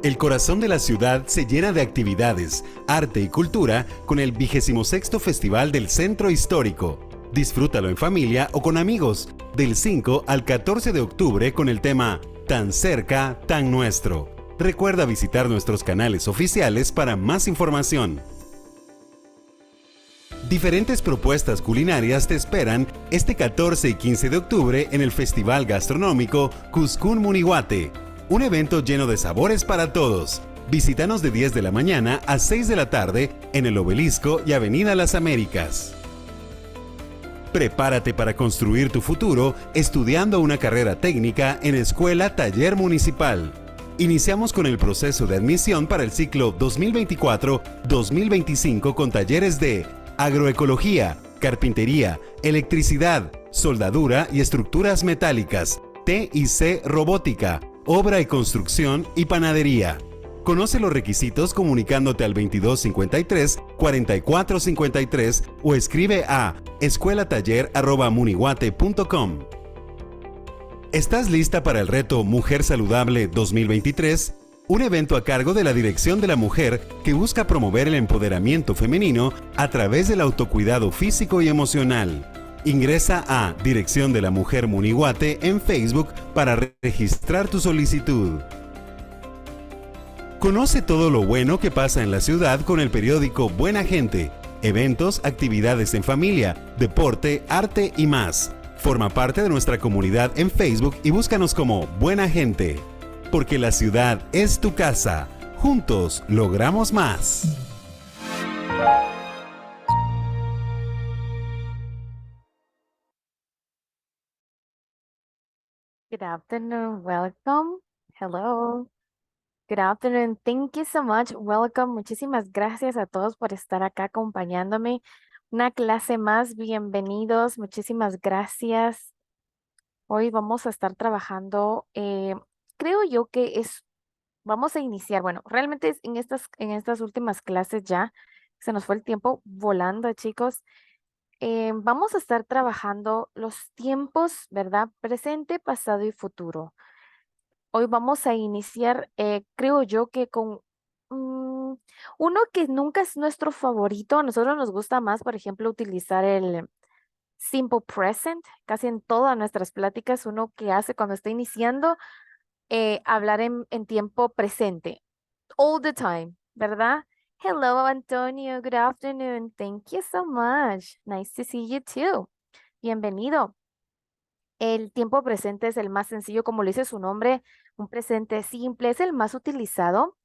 El corazón de la ciudad se llena de actividades, arte y cultura con el 26º Festival del Centro Histórico. Disfrútalo en familia o con amigos, del 5 al 14 de octubre con el tema Tan cerca, tan nuestro. Recuerda visitar nuestros canales oficiales para más información. Diferentes propuestas culinarias te esperan este 14 y 15 de octubre en el Festival Gastronómico Cuscún Munihuate, un evento lleno de sabores para todos. Visítanos de 10 de la mañana a 6 de la tarde en el Obelisco y Avenida Las Américas. Prepárate para construir tu futuro estudiando una carrera técnica en Escuela Taller Municipal. Iniciamos con el proceso de admisión para el ciclo 2024-2025 con talleres de agroecología, carpintería, electricidad, soldadura y estructuras metálicas, TIC robótica, obra y construcción y panadería. Conoce los requisitos comunicándote al 2253-4453 o escribe a escuelataller@munihuate.com. ¿Estás lista para el reto Mujer Saludable 2023? Un evento a cargo de la Dirección de la Mujer que busca promover el empoderamiento femenino a través del autocuidado físico y emocional. Ingresa a Dirección de la Mujer Munihuate en Facebook para registrar tu solicitud. Conoce todo lo bueno que pasa en la ciudad con el periódico Buena Gente. Eventos, actividades en familia, deporte, arte y más. Forma parte de nuestra comunidad en Facebook y búscanos como Buena Gente. Porque la ciudad es tu casa. Juntos logramos más. Good afternoon. Welcome. Hello. Good afternoon. Thank you so much. Welcome. Muchísimas gracias a todos por estar acá acompañándome. Una clase más. Bienvenidos. Muchísimas gracias. Hoy vamos a estar trabajando. Creo yo que vamos a iniciar. Bueno, realmente en estas últimas clases ya se nos fue el tiempo volando, chicos. Vamos a estar trabajando los tiempos, ¿verdad? Presente, pasado y futuro. Hoy vamos a iniciar, creo yo que con uno que nunca es nuestro favorito. A nosotros nos gusta más, por ejemplo, utilizar el simple present, casi en todas nuestras pláticas, uno que hace cuando está iniciando, hablar en tiempo presente, all the time, ¿verdad? Hello, Antonio. Good afternoon. Thank you so much. Nice to see you too. Bienvenido. El tiempo presente es el más sencillo, como lo dice su nombre, un presente simple, es el más utilizado,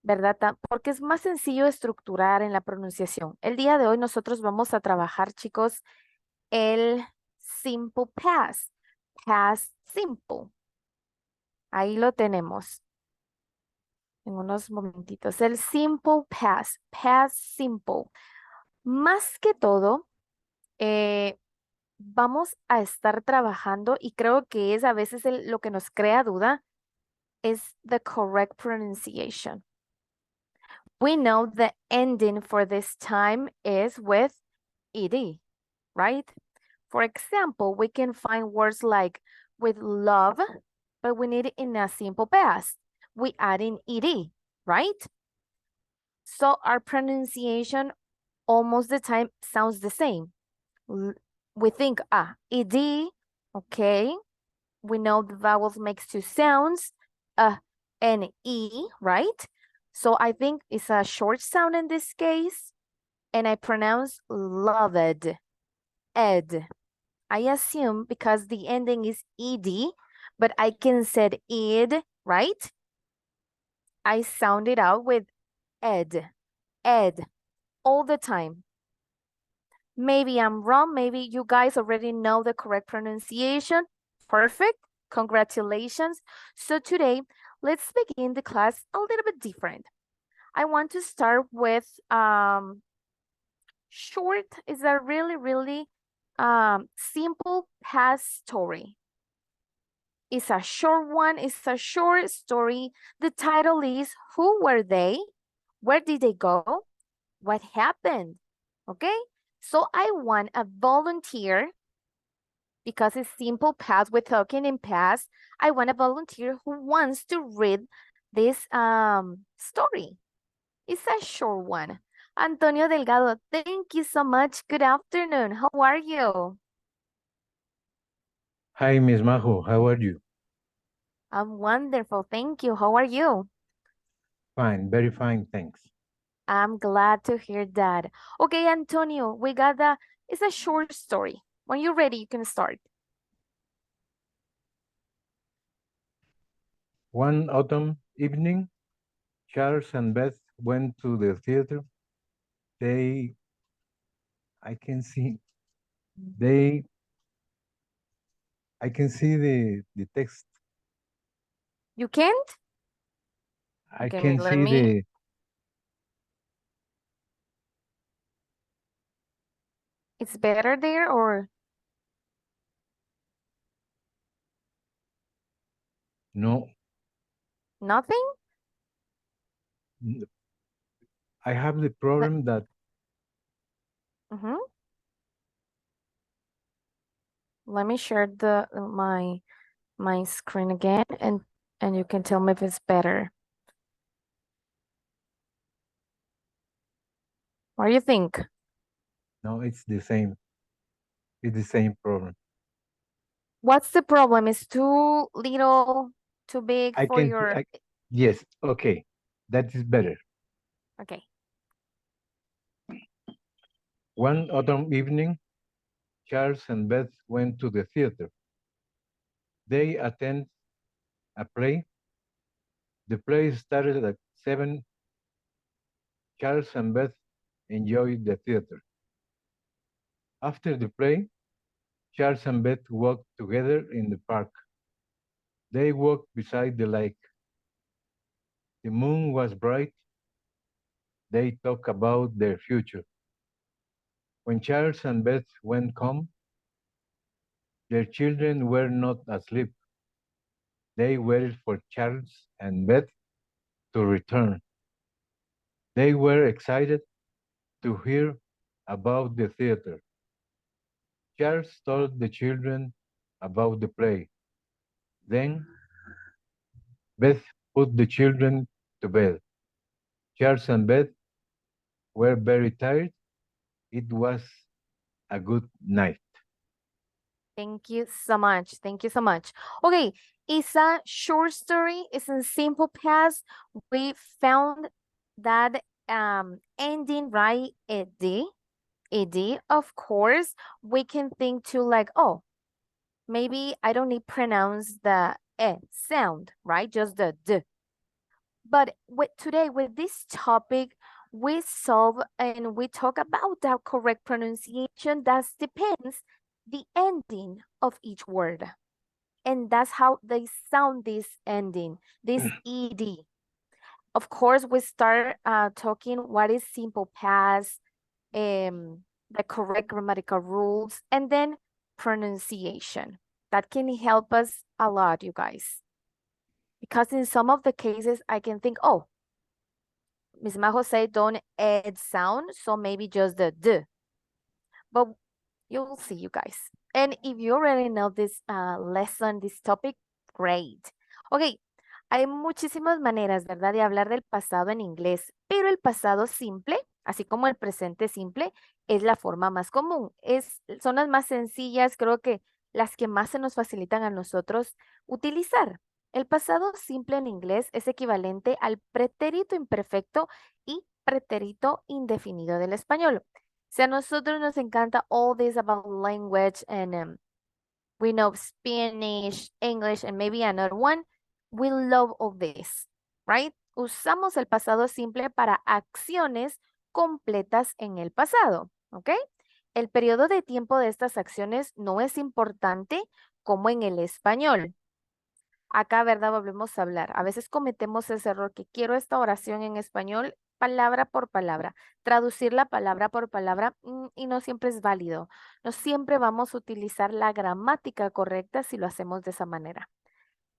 ¿verdad? Porque es más sencillo estructurar en la pronunciación. El día de hoy nosotros vamos a trabajar, chicos, el simple past, past simple. Ahí lo tenemos en unos momentitos. El simple past, past simple. Más que todo, eh, vamos a estar trabajando y creo que es a veces lo que nos crea duda is the correct pronunciation. We know the ending for this time is with ed, right? For example, we can find words like with love, but we need it in a simple past. We add in ed, right? So our pronunciation almost the time sounds the same. We think, ed, okay. We know the vowels makes two sounds, and e, right? So I think it's a short sound in this case, and I pronounce loved, ed. I assume because the ending is ed, but I can say id, right? I sound it out with ed, ed, all the time. Maybe I'm wrong. Maybe you guys already know the correct pronunciation. Perfect. Congratulations. So today, let's begin the class a little bit different. I want to start with short. Is a really, really simple past story. It's a short one. It's a short story. The title is Who Were They? Where did they go? What happened? Okay? So I want a volunteer, because it's simple past, we're talking in past. I want a volunteer who wants to read this story. It's a short one. Antonio Delgado, thank you so much. Good afternoon. How are you? Hi, Miss Majo. How are you? I'm wonderful. Thank you. How are you? Fine, very fine, thanks. I'm glad to hear that. Okay, Antonio, it's a short story. When you're ready, you can start. One autumn evening, Charles and Beth went to the theater. They, I can see, they, I can see the text. You can't? I Okay, can let see me. It's better there or no, nothing? I have the Let, problem that mhm. Let me share my screen again and you can tell me if it's better. What do you think? no, it's the same. It's the same problem. What's the problem? It's too little, too big I for can, your. yes, okay, that is better. Okay. One autumn evening, Charles and Beth went to the theater. They attend a play. The play started at 7. Charles and Beth enjoyed the theater. After the play, Charles and Beth walked together in the park. They walked beside the lake. The moon was bright. They talked about their future. When Charles and Beth went home, their children were not asleep. They waited for Charles and Beth to return. They were excited to hear about the theater. Charles told the children about the play. Then Beth put the children to bed. Charles and Beth were very tired. It was a good night. Thank you so much. Thank you so much. Okay, it's a short story. It's in simple past. We found that ending right at D. Ed, of course, we can think to like, oh, maybe I don't need pronounce the E sound, right? Just the D. But today with this topic, we solve and we talk about the correct pronunciation that depends the ending of each word. And that's how they sound this ending, this ED. Of course, we start talking what is simple past, the correct grammatical rules, and then pronunciation. That can help us a lot, you guys. Because in some of the cases, I can think, oh, Ms. Majo said don't add sound, so maybe just the D. But you'll see, you guys. And if you already know this lesson, this topic, great. Ok, hay muchísimas maneras, ¿verdad?, de hablar del pasado en inglés, pero el pasado simple, así como el presente simple, es la forma más común. Son las más sencillas, creo que las que más se nos facilitan a nosotros utilizar. El pasado simple en inglés es equivalente al pretérito imperfecto y pretérito indefinido del español. Si a nosotros nos encanta all this about language and we know Spanish, English, and maybe another one, we love all this, right? Usamos el pasado simple para acciones completas en el pasado, ¿ok? El periodo de tiempo de estas acciones no es importante como en el español. Acá, ¿verdad? Volvemos a hablar. A veces cometemos ese error que quiero esta oración en español palabra por palabra, traducirla palabra por palabra y no siempre es válido. No siempre vamos a utilizar la gramática correcta si lo hacemos de esa manera.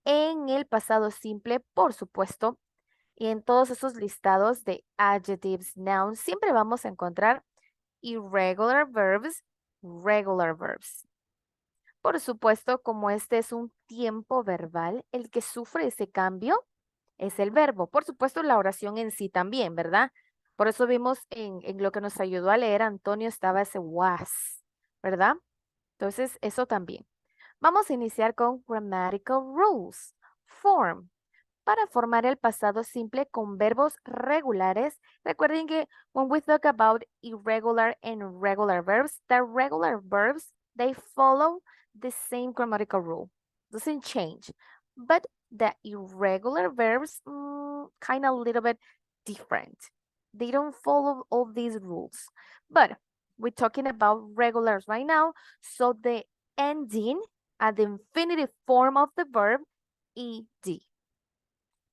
En el pasado simple, por supuesto, y en todos esos listados de adjectives, nouns, siempre vamos a encontrar irregular verbs, regular verbs. Por supuesto, como este es un tiempo verbal, el que sufre ese cambio es el verbo. Por supuesto, la oración en sí también, ¿verdad? Por eso vimos en lo que nos ayudó a leer, Antonio, estaba ese was, ¿verdad? Entonces, eso también. Vamos a iniciar con grammatical rules. Form. Para formar el pasado simple con verbos regulares, recuerden que when we talk about irregular and regular verbs, the regular verbs, they follow the same grammatical rule. Doesn't change. But the irregular verbs, kind of a little bit different. They don't follow all these rules. But we're talking about regulars right now. So the ending at the infinitive form of the verb, ed.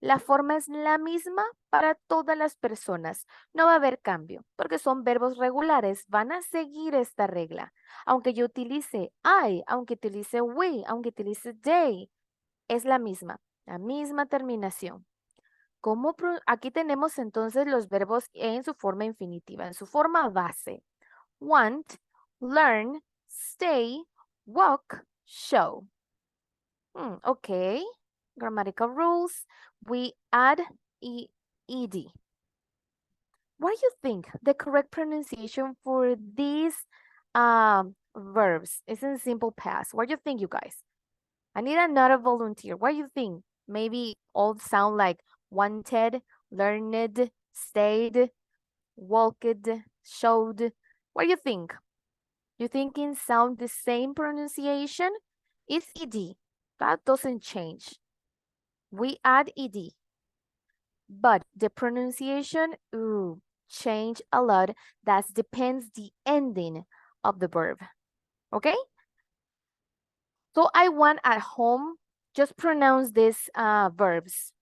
La forma es la misma para todas las personas. No va a haber cambio porque son verbos regulares. Van a seguir esta regla. Aunque yo utilice I, aunque utilice we, aunque utilice they, es la misma terminación. Aquí tenemos entonces los verbos en su forma infinitiva, en su forma base. Want, learn, stay, walk, show. Ok. Grammatical rules. We add ed. What do you think the correct pronunciation for these verbs is in simple past? What do you think, you guys? I need another volunteer. What do you think? Maybe all sound like wanted, learned, stayed, walked, showed. What do you think? You thinking sound the same pronunciation? It's ed. That doesn't change. We add ed. But the pronunciation, change a lot. That depends the ending of the verb. Okay? So I want at home, just pronounce these verbs.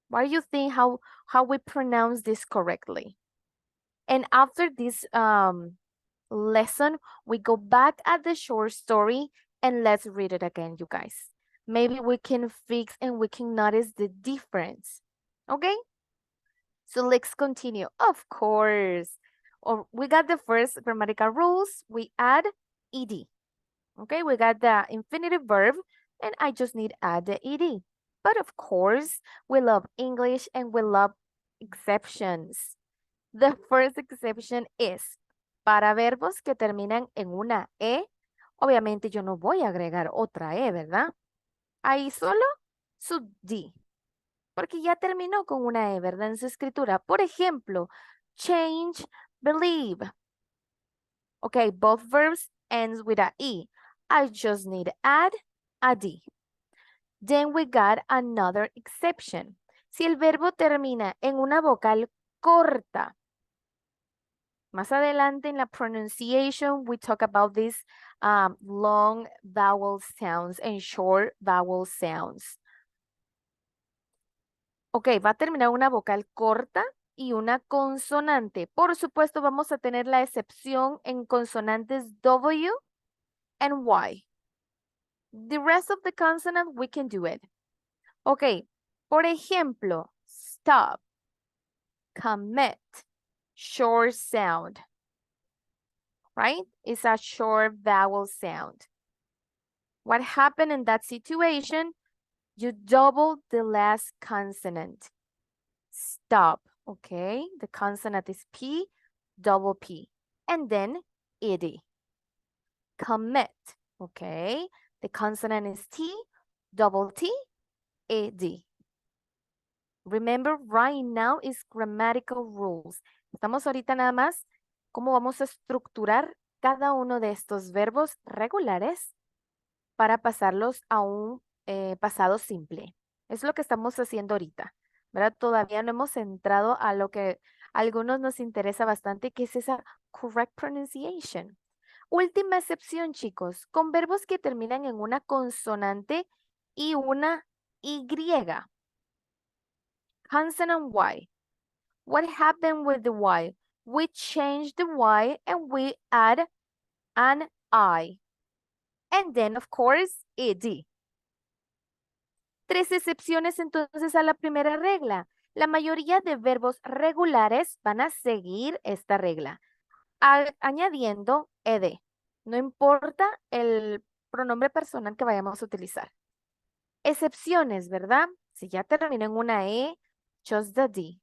What do you think how we pronounce this correctly? And after this lesson, we go back at the short story and let's read it again, you guys. Maybe we can fix and we can notice the difference. Okay? So let's continue. Of course. We got the first grammatical rules. We add ed. Okay, we got the infinitive verb and I just need add the ed. But of course, we love English and we love exceptions. The first exception is para verbos que terminan en una e. Obviamente yo no voy a agregar otra e, ¿verdad? Ahí solo su d. Porque ya terminó con una E, ¿verdad? En su escritura. Por ejemplo, change, believe. Okay, both verbs ends with a E. I just need to add a D. Then we got another exception. Si el verbo termina en una vocal corta. Más adelante en la pronunciation, we talk about these long vowel sounds and short vowel sounds. Ok, va a terminar una vocal corta y una consonante. Por supuesto, vamos a tener la excepción en consonantes W and Y. The rest of the consonant, we can do it. Ok, por ejemplo, stop, commit, short sound, right? It's a short vowel sound. What happened in that situation? You double the last consonant. Stop, okay? The consonant is P, double P. And then ed. Commit, okay? The consonant is T, double T, ed. Remember, right now is grammatical rules. Estamos ahorita nada más cómo vamos a estructurar cada uno de estos verbos regulares para pasarlos a un pasado simple. Es lo que estamos haciendo ahorita, ¿verdad? Todavía no hemos entrado a lo que a algunos nos interesa bastante, que es esa correct pronunciation. Última excepción, chicos, con verbos que terminan en una consonante y una Y. Consonant Y. What happened with the Y? We change the Y and we add an I. And then, of course, ed. 3 excepciones entonces a la primera regla. La mayoría de verbos regulares van a seguir esta regla, añadiendo ed. No importa el pronombre personal que vayamos a utilizar. Excepciones, ¿verdad? Si ya termina en una E, just the D.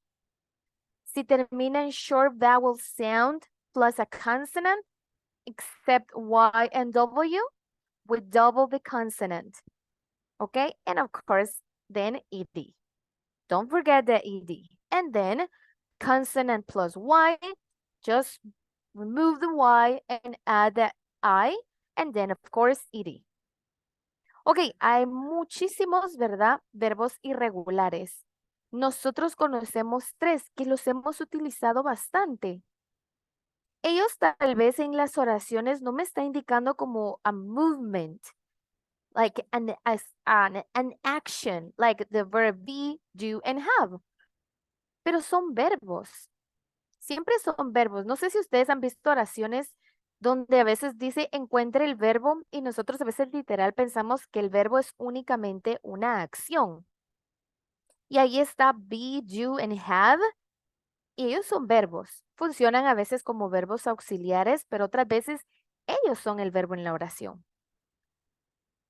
Si termina en short vowel sound plus a consonant, except Y and W, we double the consonant. Okay? And of course, then ED. Don't forget the ED. And then consonant plus Y, just remove the Y and add the I, and then of course ED. Ok, hay muchísimos, ¿verdad? Verbos irregulares. Nosotros conocemos 3 que los hemos utilizado bastante. Ellos tal vez en las oraciones no me está indicando como a movement, like an action, like the verb be, do, and have. Pero son verbos. Siempre son verbos. No sé si ustedes han visto oraciones donde a veces dice encuentre el verbo y nosotros a veces literal pensamos que el verbo es únicamente una acción. Y ahí está be, do, and have. Y ellos son verbos. Funcionan a veces como verbos auxiliares, pero otras veces ellos son el verbo en la oración.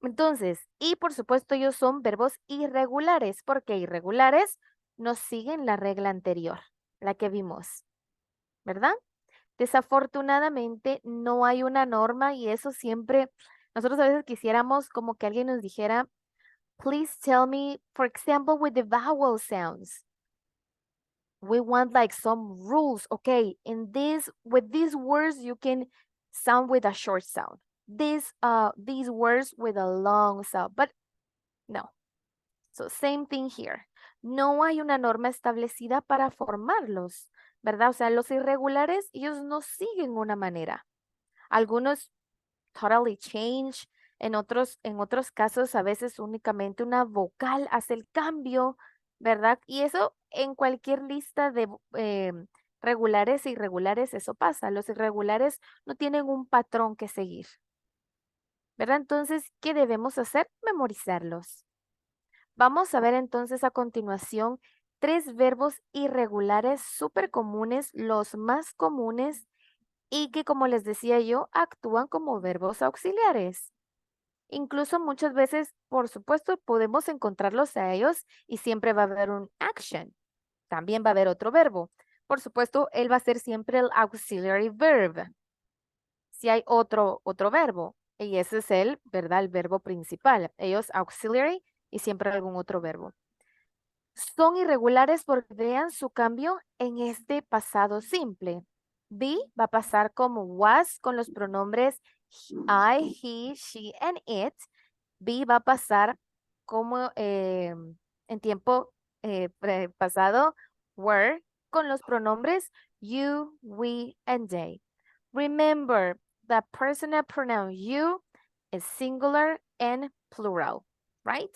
Entonces, y por supuesto ellos son verbos irregulares, porque irregulares no siguen la regla anterior, la que vimos, ¿verdad? Desafortunadamente no hay una norma y eso siempre, nosotros a veces quisiéramos como que alguien nos dijera, please tell me, for example, with the vowel sounds. We want like some rules. Okay, with these words you can sound with a short sound. These words with a long sound, but no. So same thing here. No hay una norma establecida para formarlos, ¿verdad? O sea, los irregulares, ellos no siguen una manera. Algunos totally change, en otros casos a veces únicamente una vocal hace el cambio, ¿verdad? Y eso en cualquier lista de regulares e irregulares, eso pasa. Los irregulares no tienen un patrón que seguir, ¿verdad? Entonces, ¿qué debemos hacer? Memorizarlos. Vamos a ver entonces a continuación 3 verbos irregulares súper comunes, los más comunes y que, como les decía yo, actúan como verbos auxiliares. Incluso muchas veces, por supuesto, podemos encontrarlos a ellos y siempre va a haber un action. También va a haber otro verbo. Por supuesto, él va a ser siempre el auxiliary verb. Si hay otro verbo, y ese es ¿verdad? El verbo principal. Ellos auxiliary y siempre algún otro verbo. Son irregulares porque vean su cambio en este pasado simple. Be va a pasar como was con los pronombres I, he, she, and it. Be va a pasar como en tiempo pasado were con los pronombres you, we, and they. Remember, the personal pronoun you is singular and plural, right?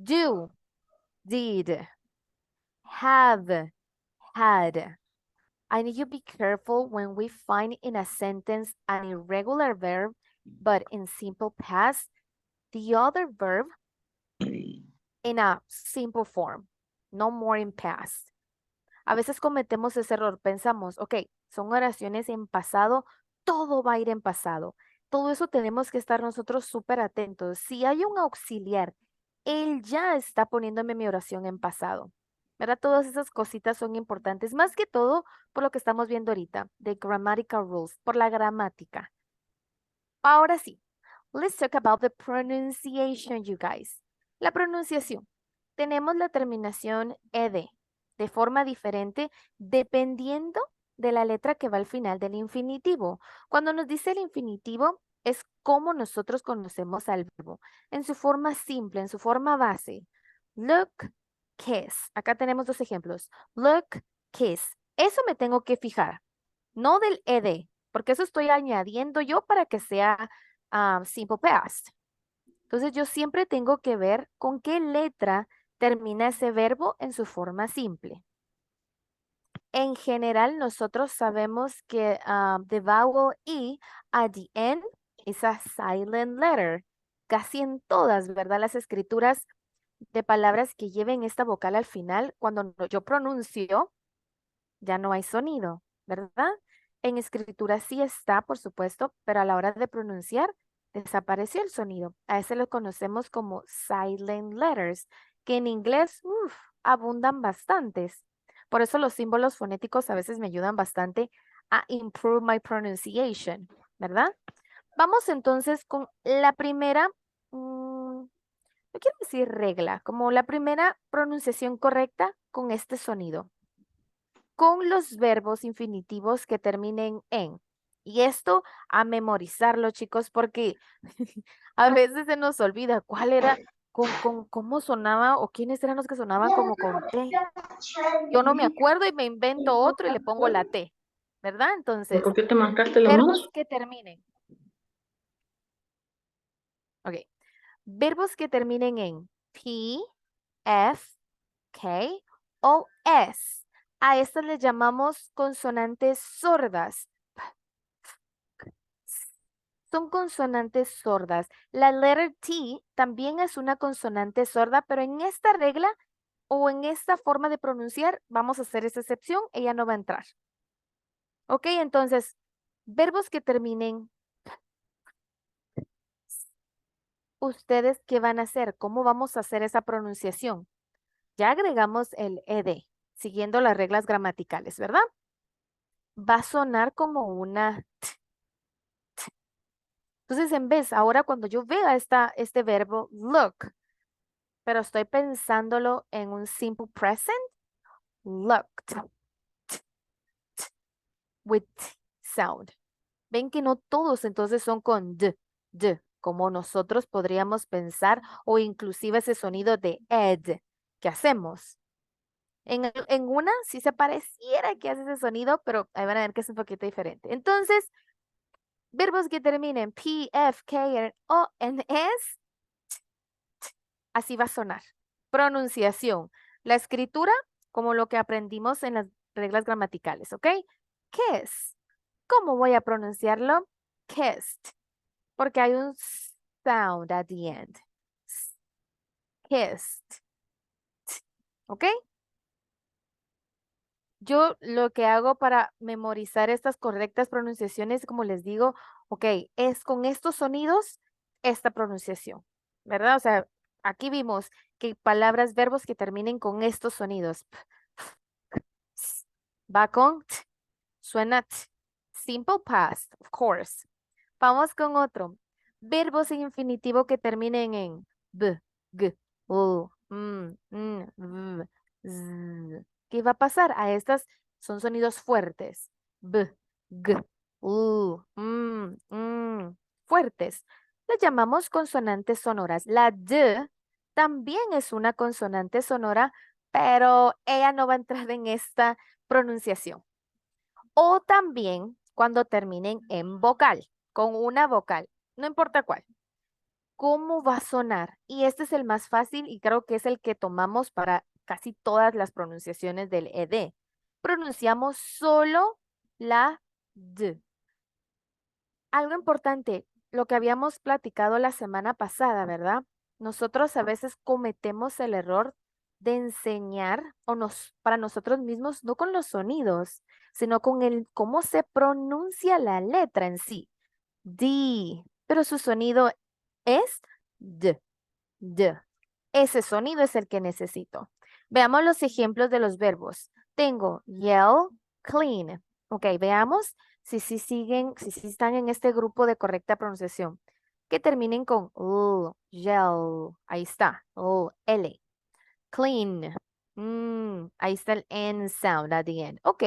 Do, did, have, had. I need you to be careful when we find in a sentence an irregular verb, but in simple past, the other verb in a simple form, no more in past. A veces cometemos ese error, pensamos, ok, son oraciones en pasado, todo va a ir en pasado. Todo eso tenemos que estar nosotros súper atentos. Si hay un auxiliar, él ya está poniéndome mi oración en pasado. ¿Verdad? Todas esas cositas son importantes, más que todo por lo que estamos viendo ahorita, de grammatical rules, por la gramática. Ahora sí, let's talk about the pronunciation, you guys. La pronunciación. Tenemos la terminación ed de forma diferente dependiendo de la letra que va al final del infinitivo. Cuando nos dice el infinitivo, es como nosotros conocemos al verbo, en su forma simple, en su forma base. Look, kiss. Acá tenemos 2 ejemplos. Look, kiss. Eso me tengo que fijar, no del ed, porque eso estoy añadiendo yo para que sea simple past. Entonces yo siempre tengo que ver con qué letra termina ese verbo en su forma simple. En general, nosotros sabemos que the vowel E at the end is a silent letter. Casi en todas, ¿verdad? Las escrituras de palabras que lleven esta vocal al final, cuando yo pronuncio, ya no hay sonido, ¿verdad? En escritura sí está, por supuesto, pero a la hora de pronunciar, desapareció el sonido. A ese lo conocemos como silent letters, que en inglés abundan bastantes. Por eso los símbolos fonéticos a veces me ayudan bastante a improve my pronunciation, ¿verdad? Vamos entonces con la primera, no quiero decir regla, como la primera pronunciación correcta con este sonido. Con los verbos infinitivos que terminen en. Y esto a memorizarlo, chicos, porque a veces se nos olvida cuál era, cómo sonaba o quiénes eran los que sonaban como con T. Yo no me acuerdo y me invento otro y le pongo la T, ¿verdad? Entonces, ¿Por qué te marcaste las verbos manos? que terminen. Ok. Verbos que terminen en P, F, K o S. A estas les llamamos consonantes sordas. Son consonantes sordas. La letter T también es una consonante sorda, pero en esta regla o en esta forma de pronunciar vamos a hacer esa excepción. Ella no va a entrar. Ok, entonces, verbos que terminen. ¿Ustedes qué van a hacer? ¿Cómo vamos a hacer esa pronunciación? Ya agregamos el ed, siguiendo las reglas gramaticales, ¿verdad? Va a sonar como una t. Entonces, en vez, ahora cuando yo vea este verbo look, pero estoy pensándolo en un simple present, looked, with sound. Ven que no todos entonces son con d, como nosotros podríamos pensar, o inclusive ese sonido de ed que hacemos. En una sí se pareciera que hace ese sonido, pero ahí van a ver que es un poquito diferente. Entonces, verbos que terminen P, F, K o en S, así va a sonar. Pronunciación. La escritura, como lo que aprendimos en las reglas gramaticales, ¿ok? Kiss. ¿Cómo voy a pronunciarlo? Kissed. Porque hay un sound at the end. Kissed. ¿Ok? Yo lo que hago para memorizar estas correctas pronunciaciones, como les digo, ok, es con estos sonidos, esta pronunciación, ¿verdad? O sea, aquí vimos que palabras, verbos que terminen con estos sonidos. Va con t, suena t. Simple past, of course. Vamos con otro. Verbos en infinitivo que terminen en b, g, u, v, z. ¿Qué va a pasar? A estas son sonidos fuertes. B, g, u, fuertes. Las llamamos consonantes sonoras. La d también es una consonante sonora, pero ella no va a entrar en esta pronunciación. O también cuando terminen en vocal, con una vocal, no importa cuál. ¿Cómo va a sonar? Y este es el más fácil y creo que es el que tomamos para casi todas las pronunciaciones del ed. Pronunciamos solo la d. Algo importante, lo que habíamos platicado la semana pasada, ¿verdad? Nosotros a veces cometemos el error de enseñar para nosotros mismos, no con los sonidos, sino con el cómo se pronuncia la letra en sí. D, pero su sonido es d. Ese sonido es el que necesito. Veamos los ejemplos de los verbos. Tengo yell, clean. Ok, veamos si sí están en este grupo de correcta pronunciación. Que terminen con l, yell. Ahí está, L. Clean. Ahí está el N sound at the end. Ok,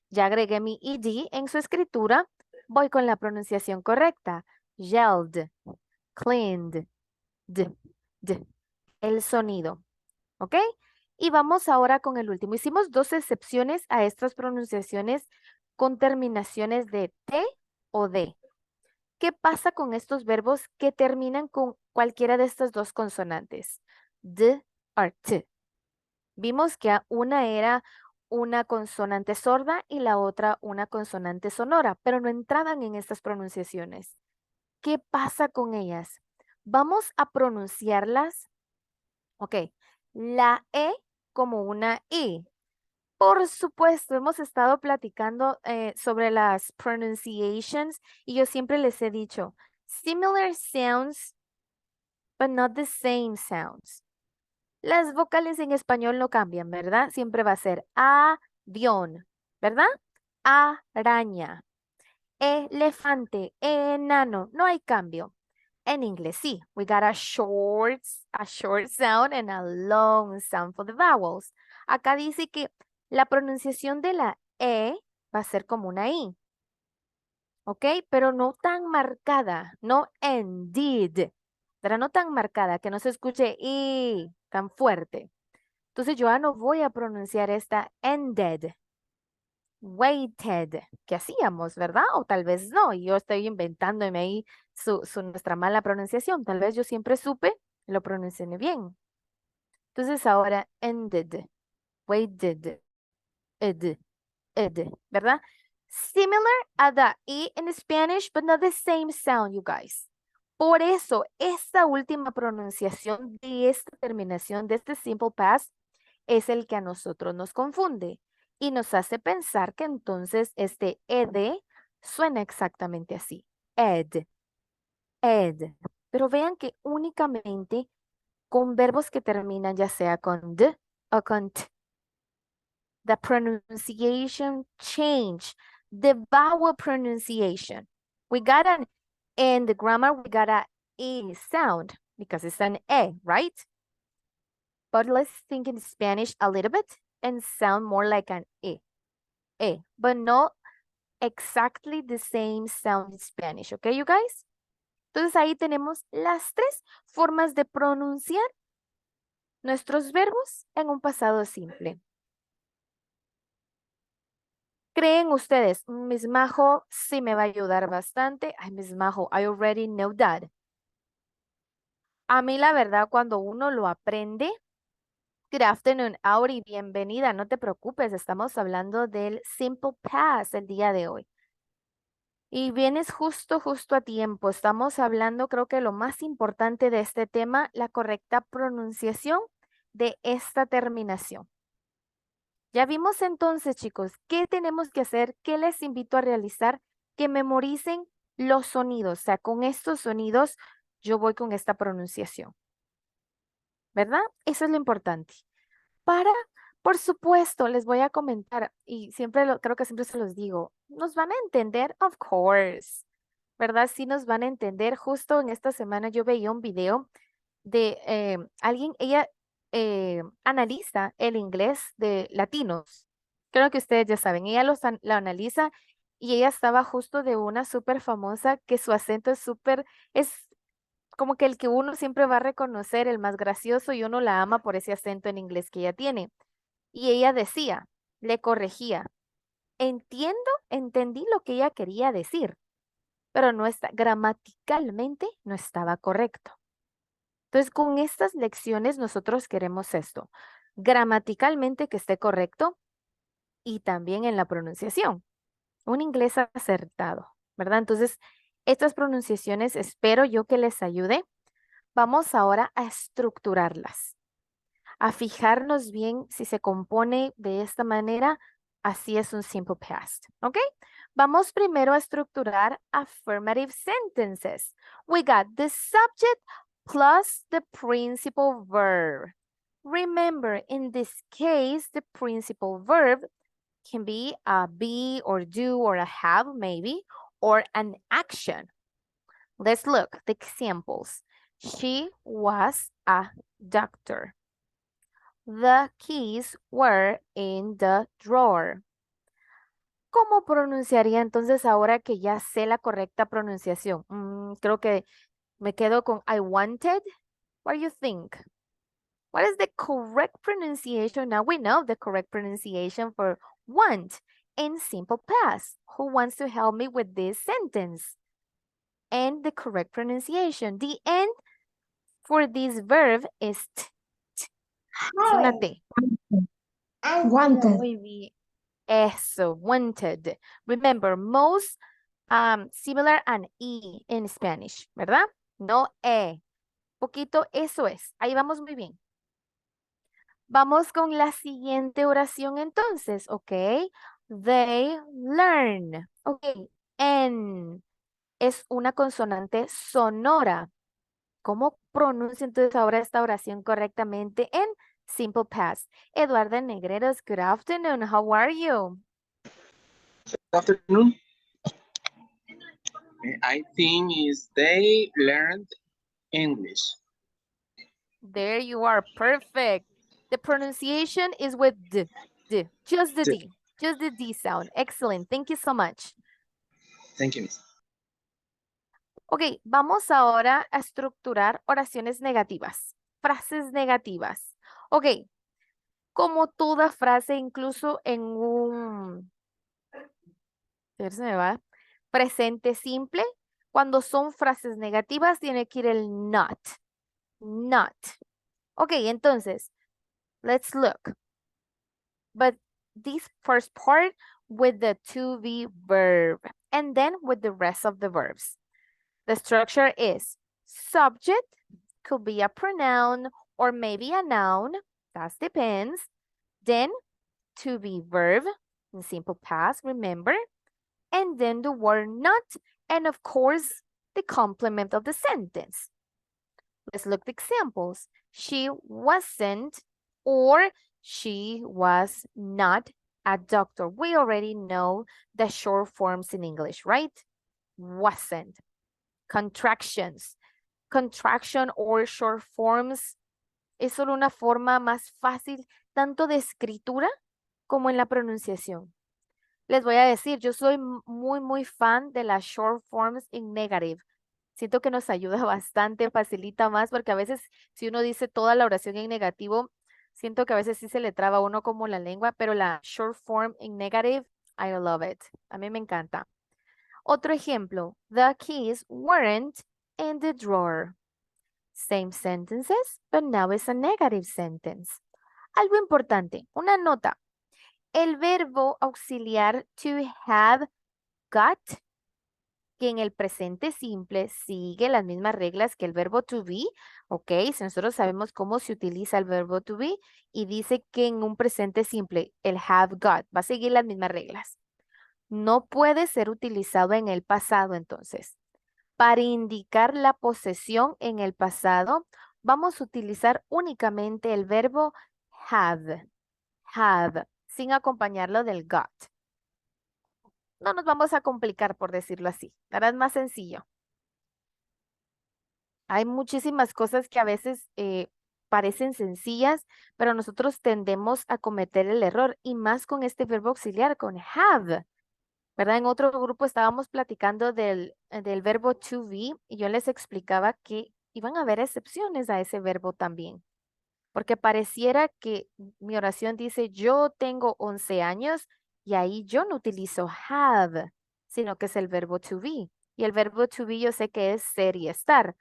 ya agregué mi ed en su escritura. Voy con la pronunciación correcta. Yelled, cleaned, d. El sonido. ¿Ok? Y vamos ahora con el último. Hicimos dos excepciones a estas pronunciaciones con terminaciones de T o D. ¿Qué pasa con estos verbos que terminan con cualquiera de estas dos consonantes? D o T. Vimos que una era una consonante sorda y la otra una consonante sonora, pero no entraban en estas pronunciaciones. ¿Qué pasa con ellas? Vamos a pronunciarlas, ok, la E como una I. Por supuesto, hemos estado platicando sobre las pronunciations y yo siempre les he dicho, similar sounds, but not the same sounds. Las vocales en español no cambian, ¿verdad? Siempre va a ser avión, ¿verdad? Araña, elefante, enano, no hay cambio. En inglés sí, we got a short sound and a long sound for the vowels. Acá dice que la pronunciación de la E va a ser como una I, ¿ok? Pero no tan marcada, no indeed, pero no tan marcada, que no se escuche I tan fuerte. Entonces yo ya no voy a pronunciar esta ended, waited, que hacíamos, ¿verdad? O tal vez no, y yo estoy inventándome ahí nuestra mala pronunciación. Tal vez yo siempre supe y lo pronuncié bien. Entonces ahora ended, waited, ed, ¿verdad? Similar a the E in Spanish, but not the same sound, you guys. Por eso, esta última pronunciación de esta terminación, de este simple past, es el que a nosotros nos confunde y nos hace pensar que entonces este ed suena exactamente así. Ed, ed. Pero vean que únicamente con verbos que terminan ya sea con d o con t. The pronunciation change, the vowel pronunciation. We got an, in the grammar, we got a E sound because it's an E, right? But let's think in Spanish a little bit and sound more like an E, but not exactly the same sound in Spanish, okay, you guys? Entonces ahí tenemos las tres formas de pronunciar nuestros verbos en un pasado simple. ¿Creen ustedes? Miss Majo sí me va a ayudar bastante. Ay, Miss Majo, I already know that. A mí la verdad, cuando uno lo aprende, good afternoon, Auri, bienvenida, no te preocupes, estamos hablando del simple past el día de hoy. Y vienes justo a tiempo. Estamos hablando, creo que lo más importante de este tema, la correcta pronunciación de esta terminación. Ya vimos entonces, chicos, qué tenemos que hacer, qué les invito a realizar, que memoricen los sonidos. O sea, con estos sonidos yo voy con esta pronunciación. ¿Verdad? Eso es lo importante. Por supuesto, les voy a comentar, y siempre creo que siempre se los digo, nos van a entender, of course, ¿verdad? Sí nos van a entender. Justo en esta semana yo veía un video de alguien, ella analiza el inglés de latinos. Creo que ustedes ya saben, ella lo analiza y ella estaba justo de una súper famosa que su acento es como que el que uno siempre va a reconocer, el más gracioso y uno la ama por ese acento en inglés que ella tiene. Y ella decía, le corregía, entendí lo que ella quería decir, pero no está, gramaticalmente no estaba correcto. Entonces, con estas lecciones nosotros queremos esto, gramaticalmente que esté correcto y también en la pronunciación, un inglés acertado, ¿verdad? Entonces, estas pronunciaciones espero yo que les ayude. Vamos ahora a estructurarlas, a fijarnos bien si se compone de esta manera, así es un simple past, ¿ok? Vamos primero a estructurar affirmative sentences. We got the subject plus the principal verb. Remember, in this case, the principal verb can be a be or do or a have maybe, or an action. Let's look the examples. She was a doctor. The keys were in the drawer. ¿Cómo pronunciaría entonces ahora que ya sé la correcta pronunciación? Creo que me quedo con I wanted. What do you think? What is the correct pronunciation? Now we know the correct pronunciation for want in simple past. Who wants to help me with this sentence? And the correct pronunciation. The end for this verb is t. Es una T. Wanted. Muy bien. Eso, wanted. Remember, most similar an E in Spanish, ¿verdad? No E. Poquito, eso es. Ahí vamos muy bien. Vamos con la siguiente oración entonces, ¿ok? They learn. Ok, N es una consonante sonora. ¿Cómo pronuncio entonces ahora esta oración correctamente en simple past? Eduardo Negreros, good afternoon. How are you? Afternoon. I think is they learned English. There you are, perfect. The pronunciation is with D, just the D, just the D sound. Excellent, thank you so much. Thank you, Miss. Ok, vamos ahora a estructurar oraciones negativas, frases negativas. Ok, como toda frase, incluso en un, a ver, se me va, presente simple, cuando son frases negativas tiene que ir el not, not. Ok, entonces, let's look. But this first part with the to be verb and then with the rest of the verbs. The structure is subject, could be a pronoun or maybe a noun, that depends. Then to be verb in simple past, remember. And then the word not, and of course, the complement of the sentence. Let's look at examples. She wasn't or she was not a doctor. We already know the short forms in English, right? Wasn't. Contractions. Contraction or short forms es solo una forma más fácil tanto de escritura como en la pronunciación. Les voy a decir, yo soy muy fan de las short forms in negative. Siento que nos ayuda bastante, facilita más, porque a veces si uno dice toda la oración en negativo, siento que a veces sí se le traba a uno como la lengua, pero la short form in negative, I love it. A mí me encanta. Otro ejemplo, the keys weren't in the drawer. Same sentences, but now it's a negative sentence. Algo importante, una nota. El verbo auxiliar to have got, que en el presente simple sigue las mismas reglas que el verbo to be, ¿ok? Si nosotros sabemos cómo se utiliza el verbo to be y dice que en un presente simple el have got va a seguir las mismas reglas. No puede ser utilizado en el pasado entonces. Para indicar la posesión en el pasado, vamos a utilizar únicamente el verbo have, sin acompañarlo del got. No nos vamos a complicar por decirlo así, ahora es más sencillo. Hay muchísimas cosas que a veces parecen sencillas, pero nosotros tendemos a cometer el error y más con este verbo auxiliar, con have. ¿Verdad? En otro grupo estábamos platicando del verbo to be y yo les explicaba que iban a haber excepciones a ese verbo también. Porque pareciera que mi oración dice yo tengo 11 años y ahí yo no utilizo have, sino que es el verbo to be. Y el verbo to be yo sé que es ser y estar.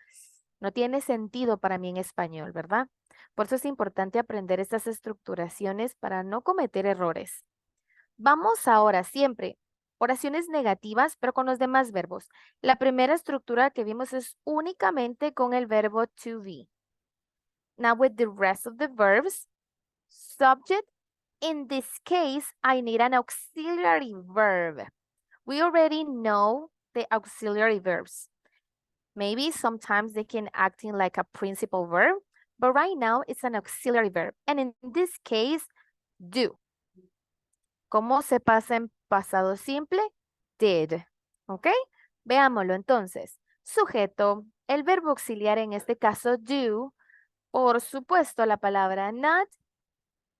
No tiene sentido para mí en español, ¿verdad? Por eso es importante aprender estas estructuraciones para no cometer errores. Vamos ahora siempre, oraciones negativas, pero con los demás verbos. La primera estructura que vimos es únicamente con el verbo to be. Now with the rest of the verbs, subject, in this case, I need an auxiliary verb. We already know the auxiliary verbs. Maybe sometimes they can act in like a principal verb, but right now it's an auxiliary verb. And in this case, do. ¿Cómo se pasa en pasado simple? Did. ¿Ok? Veámoslo entonces. Sujeto, el verbo auxiliar en este caso do, por supuesto la palabra not,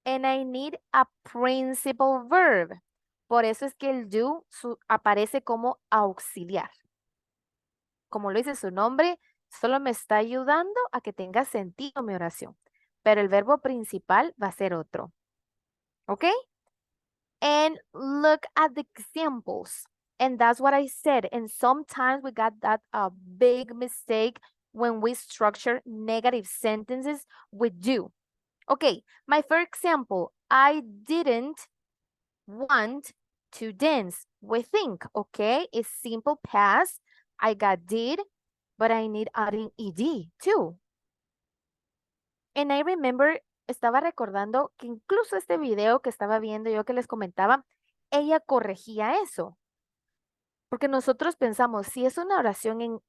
and I need a principal verb. Por eso es que el do aparece como auxiliar. Como lo dice su nombre, solo me está ayudando a que tenga sentido mi oración. Pero el verbo principal va a ser otro. ¿Ok? And look at the examples. And that's what I said. And sometimes we got that a big mistake when we structure negative sentences with do. Okay, my first example, I didn't want to dance. We think, okay, it's simple past. I got did, but I need adding ed too. And I remember, estaba recordando que incluso este video que estaba viendo yo que les comentaba, ella corregía eso. Porque nosotros pensamos, si es una oración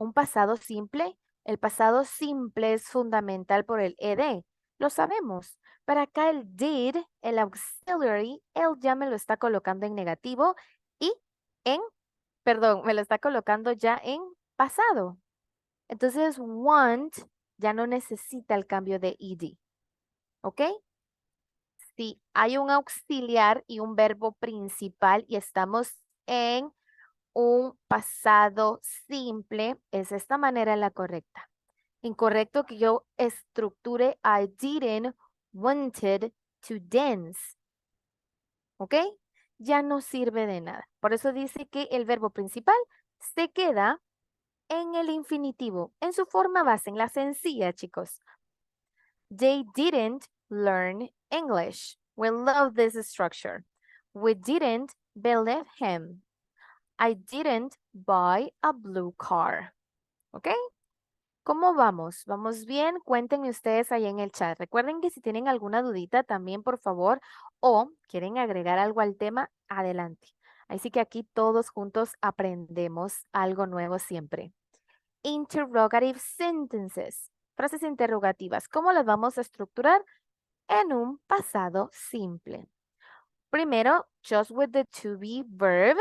un pasado simple. El pasado simple es fundamental por el ed. Lo sabemos. Pero acá el did, el auxiliary, él ya me lo está colocando en negativo y me lo está colocando ya en pasado. Entonces, want ya no necesita el cambio de ed. ¿Ok? Si hay un auxiliar y un verbo principal y estamos en un pasado simple, es esta manera la correcta. Incorrecto que yo estructure I didn't wanted to dance. ¿Ok? Ya no sirve de nada. Por eso dice que el verbo principal se queda en el infinitivo, en su forma base, en la sencilla, chicos. They didn't learn English. We love this structure. We didn't believe him. I didn't buy a blue car. ¿Ok? ¿Cómo vamos? ¿Vamos bien? Cuéntenme ustedes ahí en el chat. Recuerden que si tienen alguna dudita también, por favor, o quieren agregar algo al tema, adelante. Así que aquí todos juntos aprendemos algo nuevo siempre. Interrogative sentences. Frases interrogativas. ¿Cómo las vamos a estructurar? En un pasado simple. Primero, just with the to be verb,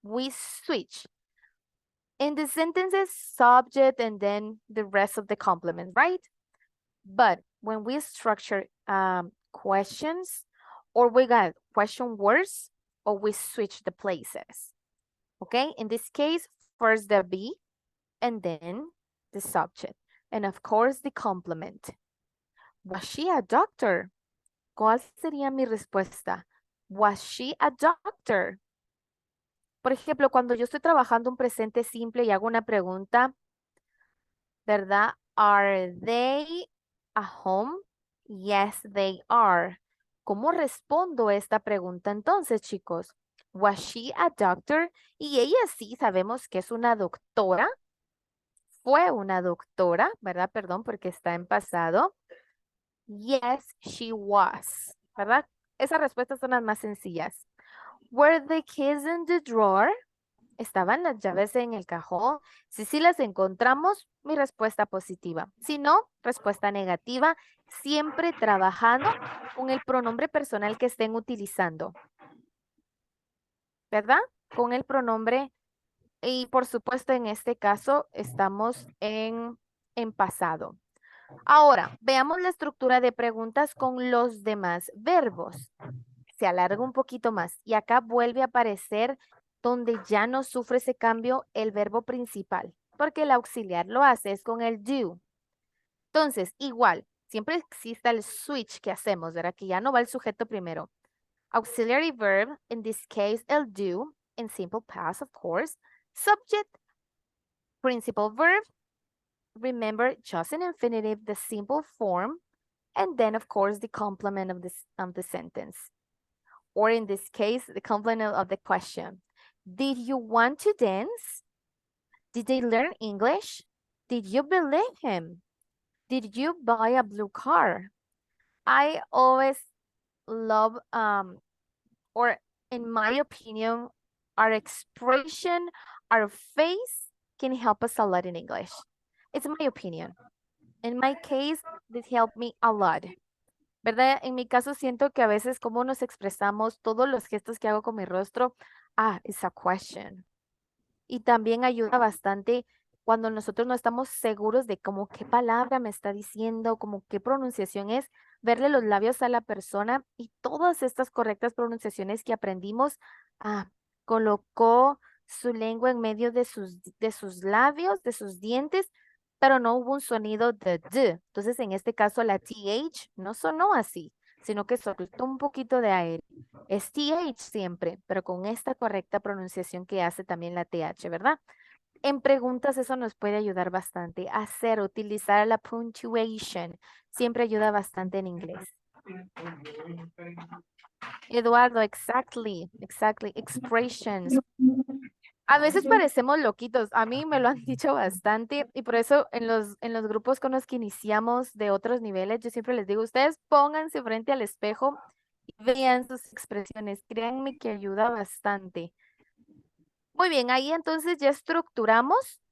we switch. In the sentences, subject and then the rest of the complement, right? But when we structure questions, or we got question words, or we switch the places. Okay, in this case, first the be, and then the subject. And of course, the complement. Was she a doctor? ¿Cuál sería mi respuesta? Was she a doctor? Por ejemplo, cuando yo estoy trabajando un presente simple y hago una pregunta, ¿verdad? Are they at home? Yes, they are. ¿Cómo respondo esta pregunta entonces, chicos? Was she a doctor? Y ella sí sabemos que es una doctora. Fue una doctora, ¿verdad? Perdón, porque está en pasado. Yes, she was, ¿verdad? Esas respuestas son las más sencillas. Were the keys in the drawer? ¿Estaban las llaves en el cajón? Si sí las encontramos, mi respuesta positiva. Si no, respuesta negativa, siempre trabajando con el pronombre personal que estén utilizando. ¿Verdad? Con el pronombre. Y por supuesto, en este caso, estamos en pasado. Ahora, veamos la estructura de preguntas con los demás verbos. Se alarga un poquito más y acá vuelve a aparecer donde ya no sufre ese cambio el verbo principal, porque el auxiliar lo hace, es con el do. Entonces, igual, siempre existe el switch que hacemos, ¿verdad? Que ya no va el sujeto primero. Auxiliary verb, in this case, el do, in simple past, of course. Subject, principal verb, remember, just in infinitive, the simple form, and then, of course, the complement of the sentence. Or in this case, the complement of the question. Did you want to dance? Did they learn English? Did you believe him? Did you buy a blue car? I always love, or in my opinion, our expression, our face can help us a lot in English. It's my opinion. In my case, this helped me a lot. ¿Verdad? En mi caso siento que a veces como nos expresamos, todos los gestos que hago con mi rostro, it's a question. Y también ayuda bastante cuando nosotros no estamos seguros de como qué palabra me está diciendo, como qué pronunciación es, verle los labios a la persona y todas estas correctas pronunciaciones que aprendimos, colocó su lengua en medio de sus labios, de sus dientes, pero no hubo un sonido de D. Entonces, en este caso, la TH no sonó así, sino que soltó un poquito de aire. Es TH siempre, pero con esta correcta pronunciación que hace también la TH, ¿verdad? En preguntas eso nos puede ayudar bastante. Utilizar la punctuation. Siempre ayuda bastante en inglés. Eduardo, exactly. Expressions. A veces parecemos loquitos, a mí me lo han dicho bastante y por eso en los grupos con los que iniciamos de otros niveles, yo siempre les digo, ustedes pónganse frente al espejo y vean sus expresiones, créanme que ayuda bastante. Muy bien, ahí entonces ya estructuramos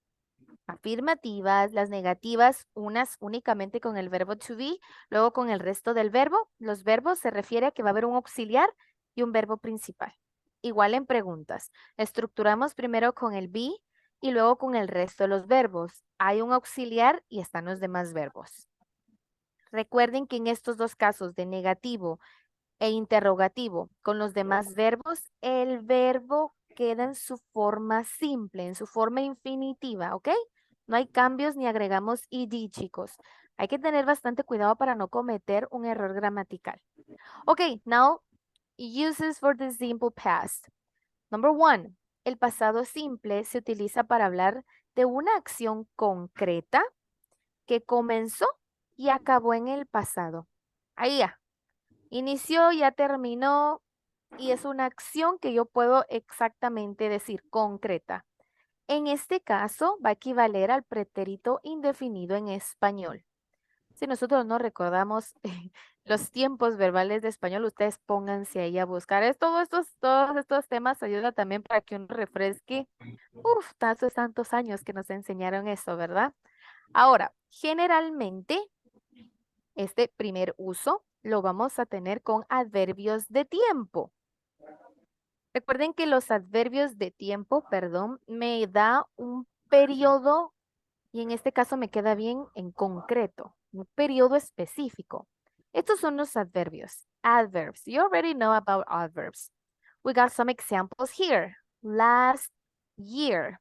afirmativas, las negativas, unas únicamente con el verbo to be, luego con el resto del verbo. Los verbos se refiere a que va a haber un auxiliar y un verbo principal. Igual en preguntas. Estructuramos primero con el be y luego con el resto de los verbos. Hay un auxiliar y están los demás verbos. Recuerden que en estos dos casos de negativo e interrogativo con los demás verbos, el verbo queda en su forma simple, en su forma infinitiva, ¿ok? No hay cambios ni agregamos ed, chicos. Hay que tener bastante cuidado para no cometer un error gramatical. Ok, now, uses for the simple past. Number one, el pasado simple se utiliza para hablar de una acción concreta que comenzó y acabó en el pasado. Ahí ya. Inició, ya terminó y es una acción que yo puedo exactamente decir, concreta. En este caso va a equivaler al pretérito indefinido en español. Si nosotros no recordamos los tiempos verbales de español, ustedes pónganse ahí a buscar. Todos estos temas ayudan también para que uno refresque. Tantos años que nos enseñaron eso, ¿verdad? Ahora, generalmente, este primer uso lo vamos a tener con adverbios de tiempo. Recuerden que los adverbios de tiempo, perdón, me da un periodo y en este caso me queda bien en concreto, un periodo específico. Estos son los adverbios. Adverbs. You already know about adverbs. We got some examples here. Last year,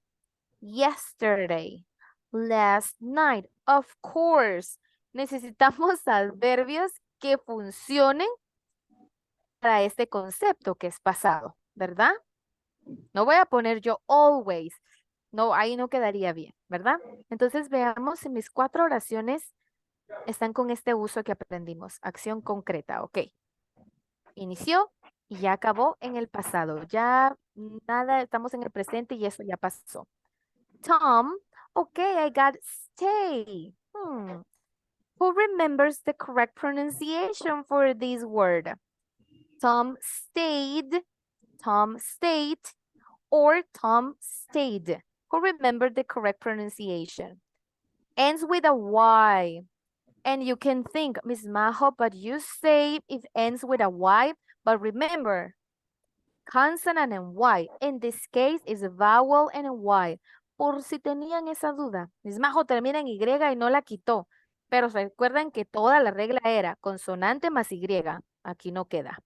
yesterday, last night. Of course, necesitamos adverbios que funcionen para este concepto que es pasado, ¿verdad? No voy a poner yo always. No, ahí no quedaría bien, ¿verdad? Entonces veamos si mis 4 oraciones están con este uso que aprendimos. Acción concreta, ok. Inició y ya acabó en el pasado. Ya nada, estamos en el presente y eso ya pasó. Tom, ok, I got stay. Who remembers the correct pronunciation for this word? Tom stayed, Tom stayed, or Tom stayed. Who remembered the correct pronunciation? Ends with a Y. And you can think, Miss Majo, but you say it ends with a Y. But remember, consonant and Y. In this case, is vowel and Y. Por si tenían esa duda, Miss Majo termina en Y y no la quitó. Pero recuerden que toda la regla era consonante más Y. Aquí no queda.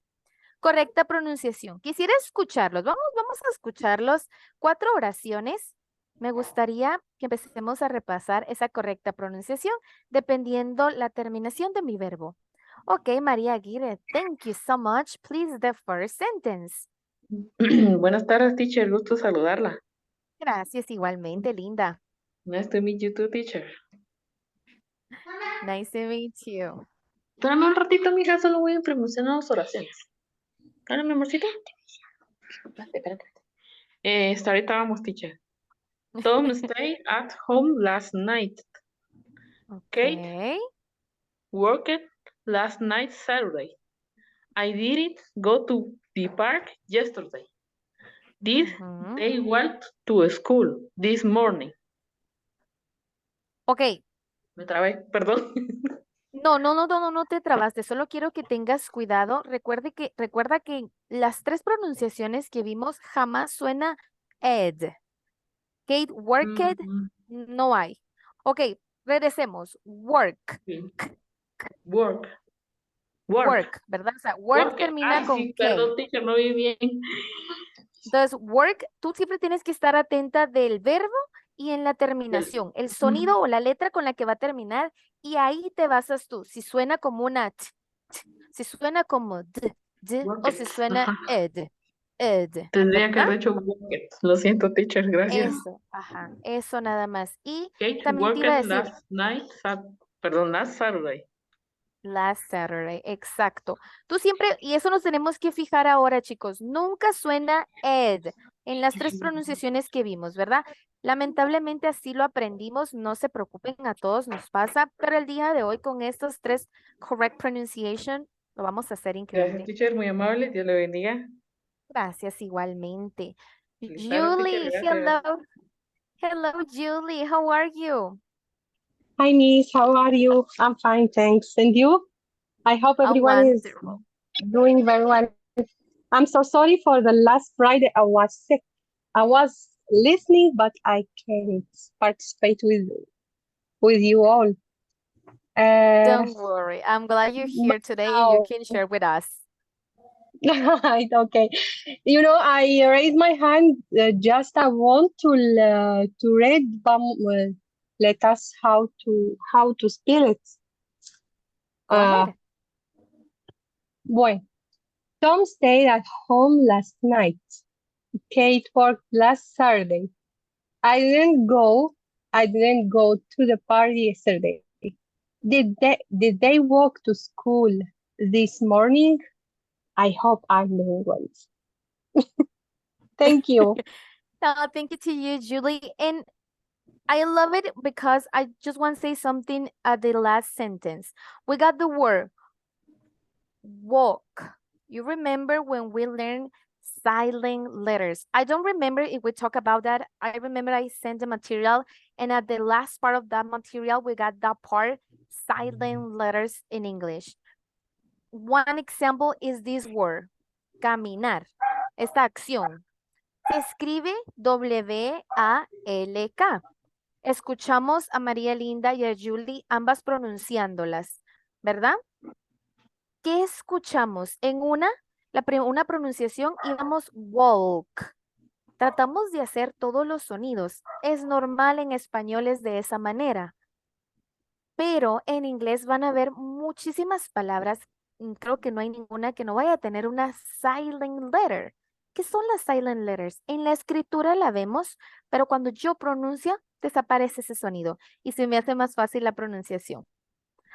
Correcta pronunciación. Quisiera escucharlos. Vamos a escucharlos. 4 oraciones. Me gustaría que empecemos a repasar esa correcta pronunciación dependiendo la terminación de mi verbo. Ok, María Aguirre, thank you so much. Please, the first sentence. Buenas tardes, teacher. Gusto saludarla. Gracias, igualmente, linda. Nice to meet you too, teacher. Nice to meet you. Espérame un ratito, mija, solo voy a pronunciar las oraciones. Hola, mi amorcito. Espérate. Ahorita vamos, teacher. Tom stayed at home last night. Kate Okay. worked last night Saturday. I didn't go to the park yesterday. Ujú. They went to school this morning. Ok. Me trabé, perdón. No te trabaste, solo quiero que tengas cuidado. Recuerda que las 3 pronunciaciones que vimos jamás suena ed. Kate worked, no hay. Ok, regresemos. Work. Work. Work, ¿verdad? O sea, work termina con sí, K. perdón, teacher, no vi bien. Entonces, work, tú siempre tienes que estar atenta del verbo y en la terminación, el sonido o la letra con la que va a terminar, y ahí te basas tú. Si suena como una t, si suena como d, o si suena Ajá. ed. Tendría que ¿verdad? haber hecho work. Lo siento, teacher, gracias. Eso, ajá, eso nada más. Y Kate también te iba a worked decir, last Saturday. last Saturday, exacto. Tú siempre, y eso nos tenemos que fijar ahora, chicos, nunca suena ed en las 3 pronunciaciones que vimos, ¿verdad? Lamentablemente así lo aprendimos, no se preocupen, a todos nos pasa, pero el día de hoy con estos 3 correct pronunciation lo vamos a hacer Gracias, increíble. teacher, muy amable. Dios le bendiga. Gracias igualmente. Claro, teacher, Julie, gracias. hello. Hello, Julie. How are you? Hi, Miss. How are you? I'm fine, thanks. And you? I hope everyone is Wonderful. doing very well. I'm so sorry for the last Friday. I was sick. I was listening, but I can't participate with you all. Don't worry. I'm glad you're here today and you Now, can share with us. it's okay. You know, I raised my hand just I want to read let us how to spell it. Go ahead. Bueno, Tom stayed at home last night. Kate worked last Saturday. I didn't go to the party yesterday. Did they walk to school this morning? I hope I'm doing well. Thank you. No, thank you to you, Julie. And I love it because I just want to say something at the last sentence. We got the word walk. You remember when we learned silent letters? I don't remember if we talk about that. I remember I sent the material, and at the last part of that material, we got that part, silent letters in English. One example is this word, caminar. Esta acción. Se escribe W-A-L-K. Escuchamos a María Linda y a Julie, ambas pronunciándolas, ¿verdad? ¿Qué escuchamos? En una pronunciación íbamos walk. Tratamos de hacer todos los sonidos. Es normal en español es de esa manera. Pero en inglés van a haber muchísimas palabras. Creo que no hay ninguna que no vaya a tener una silent letter. ¿Qué son las silent letters? En la escritura la vemos, pero cuando yo pronuncio, desaparece ese sonido y se me hace más fácil la pronunciación.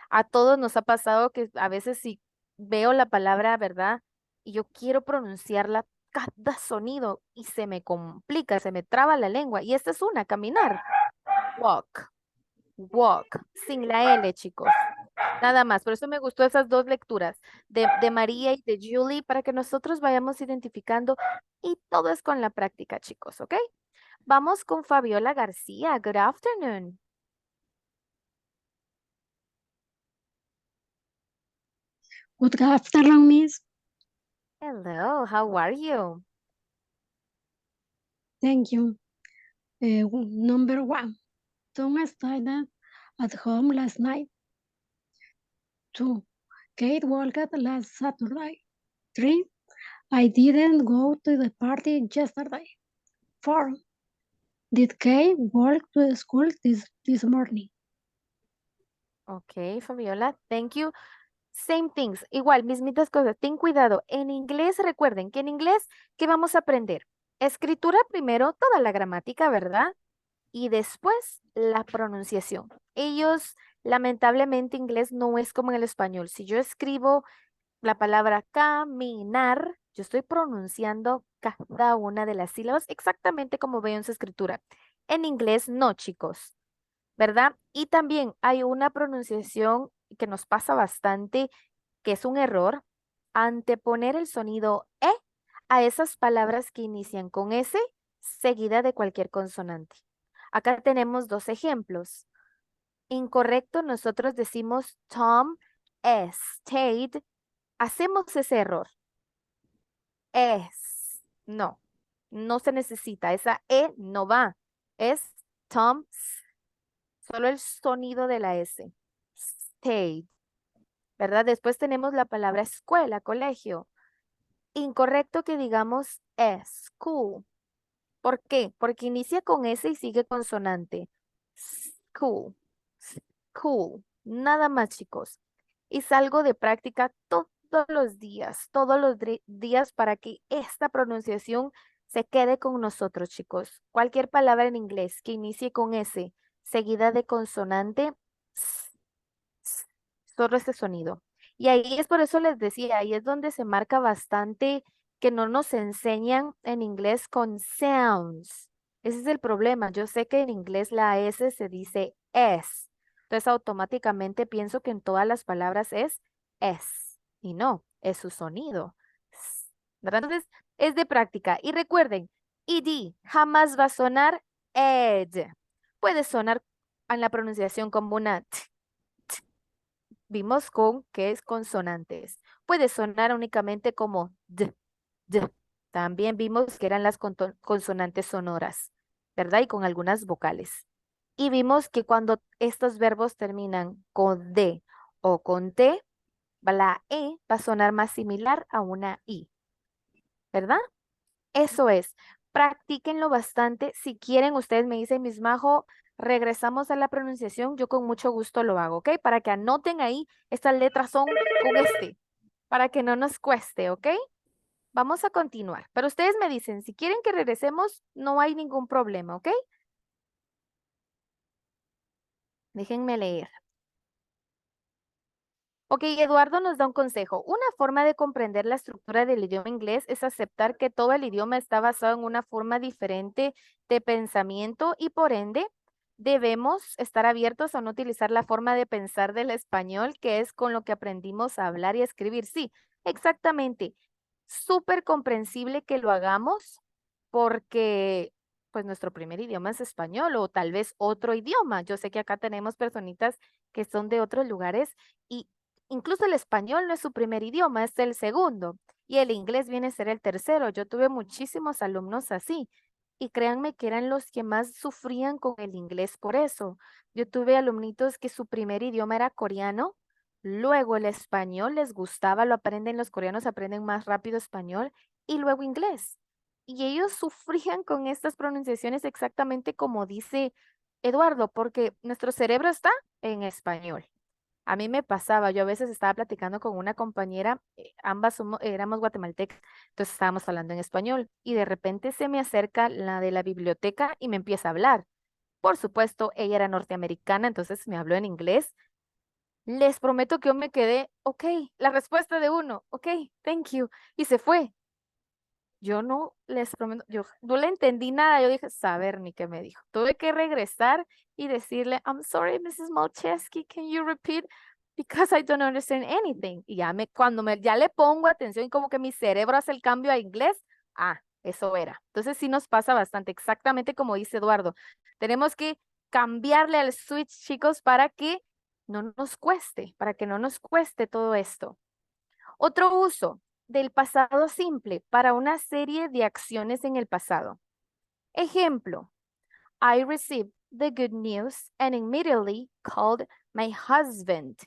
A todos nos ha pasado que a veces si veo la palabra, ¿verdad? Y yo quiero pronunciarla cada sonido y se me complica, se me traba la lengua. Y esta es una, caminar. Walk. Walk. Sin la L, chicos. Nada más. Por eso me gustó esas dos lecturas de María y de Julie para que nosotros vayamos identificando y todo es con la práctica, chicos, ¿ok? Vamos con Fabiola García. Good afternoon. Good afternoon, Miss. Hello, how are you? Thank you. Number 1. Tom stayed at home last night. 2. Kate worked last Saturday. 3. I didn't go to the party yesterday. 4. Did Kate walk to school this morning? Ok, Fabiola, thank you. Same things, igual, mismitas cosas. Ten cuidado. En inglés, recuerden que en inglés, ¿qué vamos a aprender? Escritura primero, toda la gramática, ¿verdad? Y después la pronunciación. Ellos, lamentablemente, inglés no es como en el español. Si yo escribo la palabra caminar, yo estoy pronunciando cada una de las sílabas exactamente como veo en su escritura. En inglés, no, chicos. ¿Verdad? Y también hay una pronunciación que nos pasa bastante, que es un error, anteponer el sonido E a esas palabras que inician con S seguida de cualquier consonante. Acá tenemos dos ejemplos. Incorrecto, nosotros decimos Tom stayed. Hacemos ese error. No, no se necesita. Esa E no va. Es Tom, solo el sonido de la S. Stayed. ¿Verdad? Después tenemos la palabra escuela, colegio. Incorrecto que digamos school. ¿Por qué? Porque inicia con S y sigue consonante. School. School. Nada más, chicos. Y salgo de práctica todos los días para que esta pronunciación se quede con nosotros, chicos. Cualquier palabra en inglés que inicie con S seguida de consonante, solo este sonido. Y ahí es por eso les decía, ahí es donde se marca bastante que no nos enseñan en inglés con sounds. Ese es el problema. Yo sé que en inglés la S se dice S. Entonces automáticamente pienso que en todas las palabras es S. Y no, es su sonido. ¿Verdad? Entonces es de práctica. Y recuerden, ED jamás va a sonar ed. Puede sonar en la pronunciación como una t. Vimos con que es consonantes. Puede sonar únicamente como d. También vimos que eran las consonantes sonoras, ¿verdad? Y con algunas vocales. Y vimos que cuando estos verbos terminan con D o con T, la E va a sonar más similar a una I, ¿verdad? Eso es. Practíquenlo bastante. Si quieren, ustedes me dicen, Miss Majo, regresamos a la pronunciación. Yo con mucho gusto lo hago, ¿ok? Para que anoten ahí, estas letras son con este, para que no nos cueste, ¿ok? Vamos a continuar. Pero ustedes me dicen, si quieren que regresemos, no hay ningún problema, ¿ok? Déjenme leer. Ok, Eduardo nos da un consejo. Una forma de comprender la estructura del idioma inglés es aceptar que todo el idioma está basado en una forma diferente de pensamiento y por ende debemos estar abiertos a no utilizar la forma de pensar del español, que es con lo que aprendimos a hablar y a escribir. Sí, exactamente. Súper comprensible que lo hagamos porque pues nuestro primer idioma es español o tal vez otro idioma. Yo sé que acá tenemos personitas que son de otros lugares y incluso el español no es su primer idioma, es el segundo. Y el inglés viene a ser el tercero. Yo tuve muchísimos alumnos así. Y créanme que eran los que más sufrían con el inglés por eso. Yo tuve alumnitos que su primer idioma era coreano, luego el español les gustaba, lo aprenden los coreanos, aprenden más rápido español y luego inglés. Y ellos sufrían con estas pronunciaciones exactamente como dice Eduardo, porque nuestro cerebro está en español. A mí me pasaba, yo a veces estaba platicando con una compañera, ambas éramos guatemaltecas, entonces estábamos hablando en español y de repente se me acerca la de la biblioteca y me empieza a hablar. Por supuesto, ella era norteamericana, entonces me habló en inglés. Les prometo que yo me quedé, ok, la respuesta de uno, ok, thank you, y se fue. Yo no les prometo, yo no le entendí nada, yo dije, saber ni qué me dijo. Tuve que regresar y decirle, I'm sorry, Mrs. Malcheski, can you repeat? Because I don't understand anything. Y ya le pongo atención y como que mi cerebro hace el cambio a inglés, eso era. Entonces sí nos pasa bastante, exactamente como dice Eduardo. Tenemos que cambiarle al switch, chicos, para que no nos cueste, para que no nos cueste todo esto. Otro uso del pasado simple para una serie de acciones en el pasado. Ejemplo, I received the good news and immediately called my husband.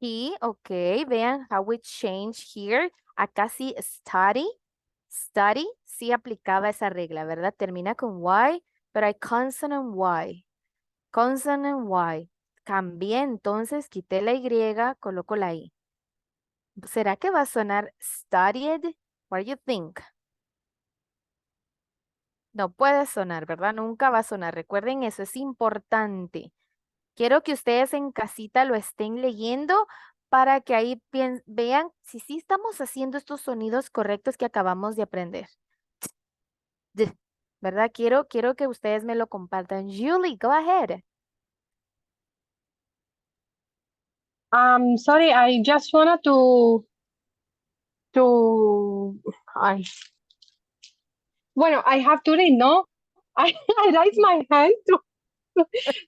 He, ok, vean how we change here. Acá sí study, sí aplicaba esa regla, ¿verdad? Termina con Y, pero hay consonant Y. Consonant Y. Cambié entonces, quité la Y, coloco la I. ¿Será que va a sonar studied? What do you think? No puede sonar, ¿verdad? Nunca va a sonar. Recuerden eso, es importante. Quiero que ustedes en casita lo estén leyendo para que ahí vean si sí estamos haciendo estos sonidos correctos que acabamos de aprender. ¿Verdad? Quiero que ustedes me lo compartan. Julie, go ahead. Sorry, I just wanted I I have to read, no? I raise my hand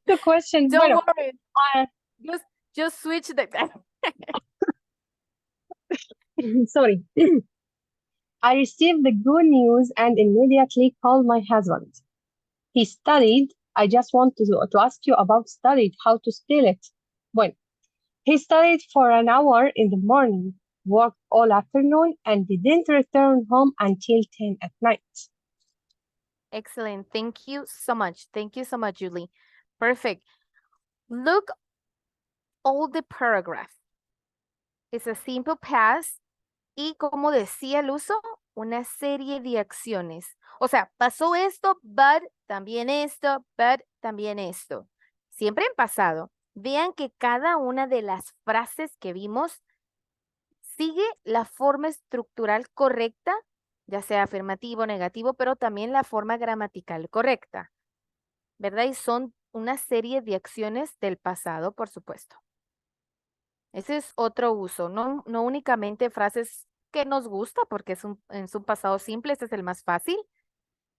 to question. Don't worry. Uh, Just switch the... sorry. I received the good news and immediately called my husband. He studied. I just want to ask you about studied, how to spell it. Bueno, he studied for an hour in the morning, worked all afternoon, and didn't return home until 10 at night. Excellent. Thank you so much. Thank you so much, Julie. Perfect. Look all the paragraph. It's a simple past y como decía el uso, una serie de acciones. O sea, pasó esto, but también esto, but también esto. Siempre en pasado. Vean que cada una de las frases que vimos sigue la forma estructural correcta, ya sea afirmativo o negativo, pero también la forma gramatical correcta, ¿verdad? Y son una serie de acciones del pasado, por supuesto. Ese es otro uso, no únicamente frases que nos gusta porque en su pasado simple, este es el más fácil,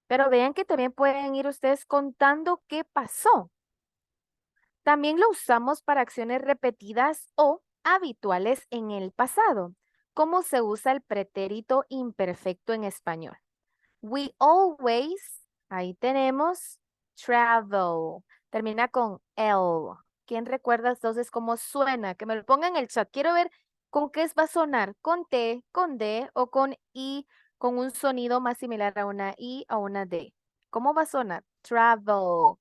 Pero vean que también pueden ir ustedes contando qué pasó. También lo usamos para acciones repetidas o habituales en el pasado. ¿Cómo se usa el pretérito imperfecto en español? We always, ahí tenemos, travel. Termina con L. ¿Quién recuerda entonces cómo suena? Que me lo ponga en el chat. Quiero ver con qué va a sonar. ¿Con T, con D o con I? Con un sonido más similar a una I o una D. ¿Cómo va a sonar? Travel.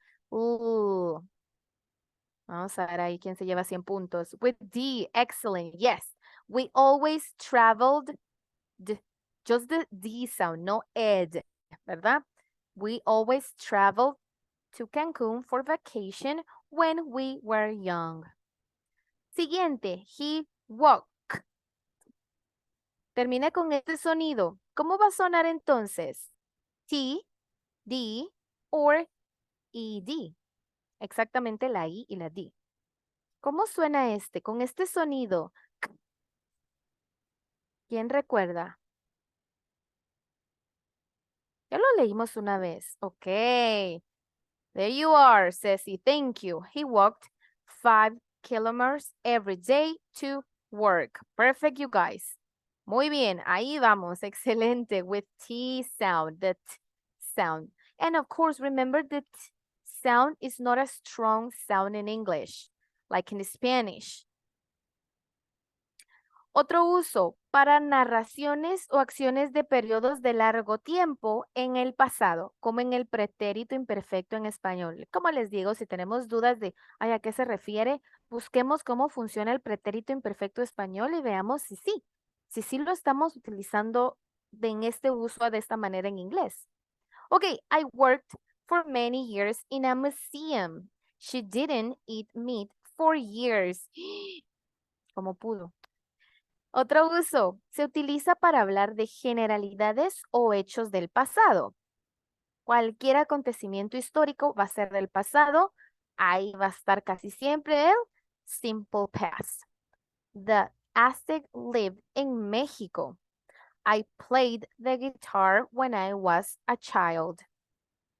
Vamos a ver ahí quién se lleva 100 puntos. With D, excellent. Yes. We always traveled. Just the D sound, no ed, ¿verdad? We always traveled to Cancun for vacation when we were young. Siguiente, he walked. Termina con este sonido. ¿Cómo va a sonar entonces? T, D, or ED. Exactamente la I y la D. ¿Cómo suena este? Con este sonido. ¿Quién recuerda? Ya lo leímos una vez. Ok. There you are, Ceci. Thank you. He walked 5 kilometers every day to work. Perfect, you guys. Muy bien. Ahí vamos. Excelente. With T sound. The T sound. And of course, remember that sound is not a strong sound in English, like in Spanish. Otro uso para narraciones o acciones de periodos de largo tiempo en el pasado, como en el pretérito imperfecto en español. Como les digo, si tenemos dudas de a qué se refiere, busquemos cómo funciona el pretérito imperfecto español y veamos si sí lo estamos utilizando en este uso de esta manera en inglés. Ok, I worked for many years in a museum. She didn't eat meat for years. ¿Cómo pudo? Otro uso, se utiliza para hablar de generalidades o hechos del pasado. Cualquier acontecimiento histórico va a ser del pasado. Ahí va a estar casi siempre el simple past. The Aztec lived in Mexico. I played the guitar when I was a child.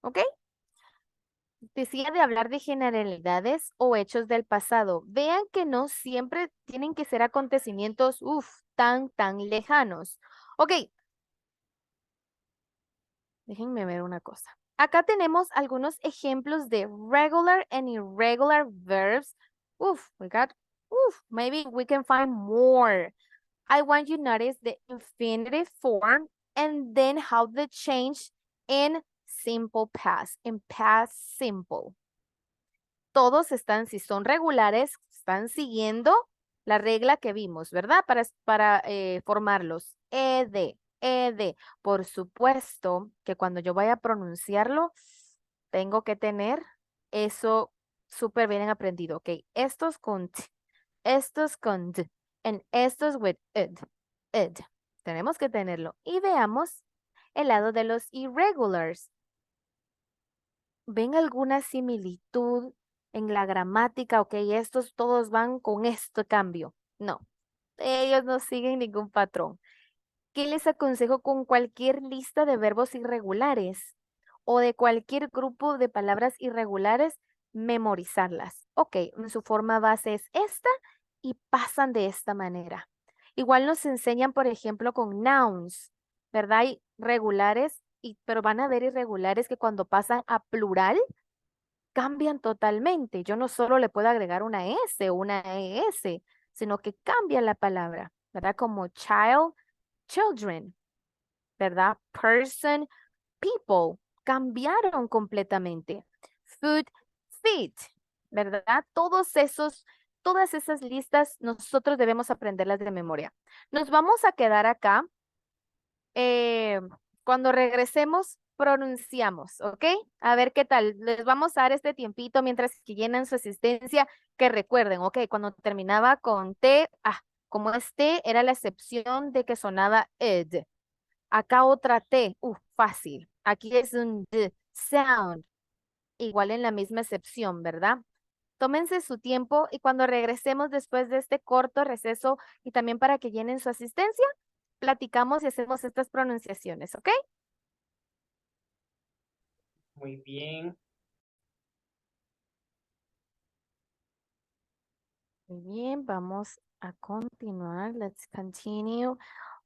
¿Ok? Decía de hablar de generalidades o hechos del pasado. Vean que no siempre tienen que ser acontecimientos, tan lejanos. Ok. Déjenme ver una cosa. Acá tenemos algunos ejemplos de regular and irregular verbs. Maybe we can find more. I want you to notice the infinitive form and then how they change in simple past, in past simple. Todos están, si son regulares, están siguiendo la regla que vimos, ¿verdad? Para formarlos. Ed. Por supuesto que cuando yo vaya a pronunciarlo, tengo que tener eso súper bien aprendido, ¿ok? Estos con t, estos con d, and estos with ed. Tenemos que tenerlo. Y veamos el lado de los irregulars. ¿Ven alguna similitud en la gramática? Ok, estos todos van con este cambio. No, ellos no siguen ningún patrón. ¿Qué les aconsejo con cualquier lista de verbos irregulares o de cualquier grupo de palabras irregulares? Memorizarlas. Ok, su forma base es esta y pasan de esta manera. Igual nos enseñan, por ejemplo, con nouns, ¿verdad? Hay regulares, pero van a haber irregulares que cuando pasan a plural cambian totalmente. Yo no solo le puedo agregar una S o una ES, sino que cambia la palabra, ¿verdad? Como child, children, ¿verdad? Person, people, cambiaron completamente. Food, feet, ¿verdad? Todas esas listas nosotros debemos aprenderlas de memoria. Nos vamos a quedar acá. Cuando regresemos, pronunciamos, ¿ok? A ver qué tal. Les vamos a dar este tiempito mientras que llenan su asistencia, que recuerden, ¿ok? Cuando terminaba con T, como es T, era la excepción de que sonaba ed. Acá otra T, fácil. Aquí es un D, sound. Igual en la misma excepción, ¿verdad? Tómense su tiempo y cuando regresemos después de este corto receso y también para que llenen su asistencia, platicamos y hacemos estas pronunciaciones, ¿ok? Muy bien. Muy bien, vamos a continuar. Let's continue.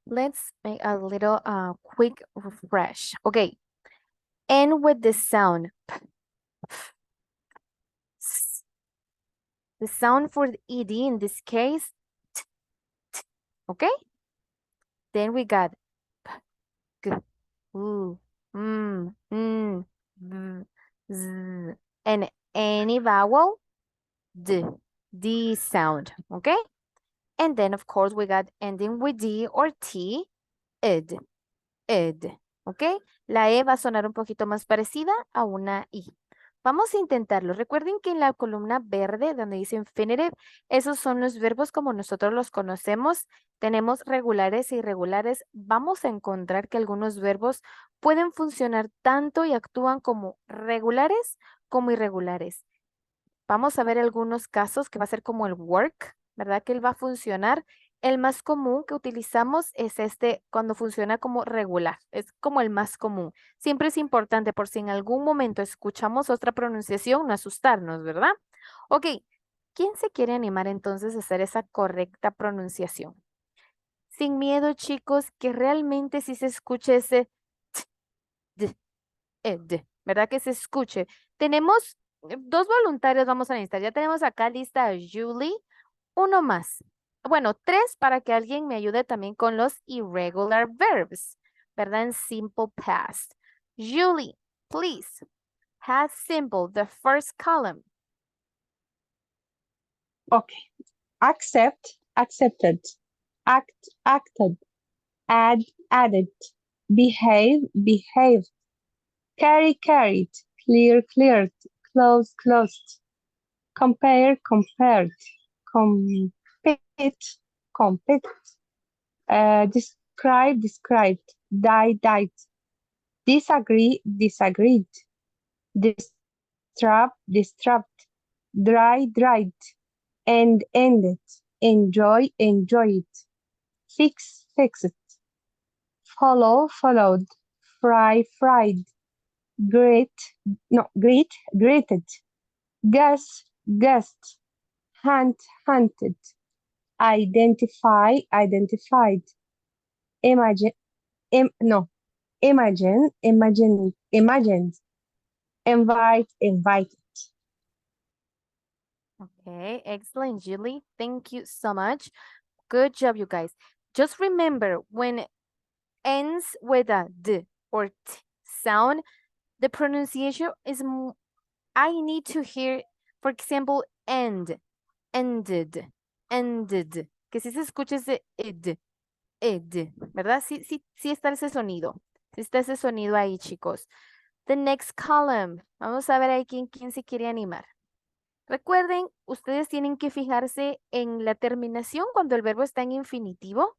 Let's make a little quick refresh. Okay. End with the sound. The sound for the ED in this case, t, t, okay? Then we got p, g, u, z, and any vowel, d sound, okay? And then of course we got ending with D or T, id, ¿ok? La E va a sonar un poquito más parecida a una I. Vamos a intentarlo. Recuerden que en la columna verde, donde dice infinitive, esos son los verbos como nosotros los conocemos. Tenemos regulares e irregulares. Vamos a encontrar que algunos verbos pueden funcionar tanto y actúan como regulares como irregulares. Vamos a ver algunos casos que va a ser como el work, ¿verdad? Que él va a funcionar. El más común que utilizamos es este cuando funciona como regular. Es como el más común. Siempre es importante por si en algún momento escuchamos otra pronunciación, no asustarnos, ¿verdad? Ok, ¿quién se quiere animar entonces a hacer esa correcta pronunciación? Sin miedo, chicos, que realmente sí se escuche ese t, d, ¿verdad? Que se escuche. Tenemos dos voluntarios, vamos a necesitar. Ya tenemos acá lista a Julie. Uno más. Bueno, tres para que alguien me ayude también con los irregular verbs, ¿verdad? En simple past. Julie, please. Past simple, the first column. Okay. Accept, accepted. Act, acted. Add, added. Behave, behaved. Carry, carried. Clear, cleared. Close, closed. Compare, compared. Compete, compete. Describe, described. Die, died. Disagree, disagreed. Disrupt, disrupt. Dry, dried. End, ended. Enjoy, enjoyed. Fix, fixed. Follow, followed. Fry, fried. Greet, greeted. Guess, guessed. Hunt, hunted. Identify, identified. Imagine, imagined. Invite, invited. Okay, excellent, Julie. Thank you so much. Good job, you guys. Just remember, when it ends with a D or T sound, the pronunciation is, I need to hear, for example, end, ended, ended. Que si se escucha ese id, ¿verdad? Sí está ese sonido. Sí está ese sonido ahí, chicos. The next column. Vamos a ver ahí quién se quiere animar. Recuerden, ustedes tienen que fijarse en la terminación cuando el verbo está en infinitivo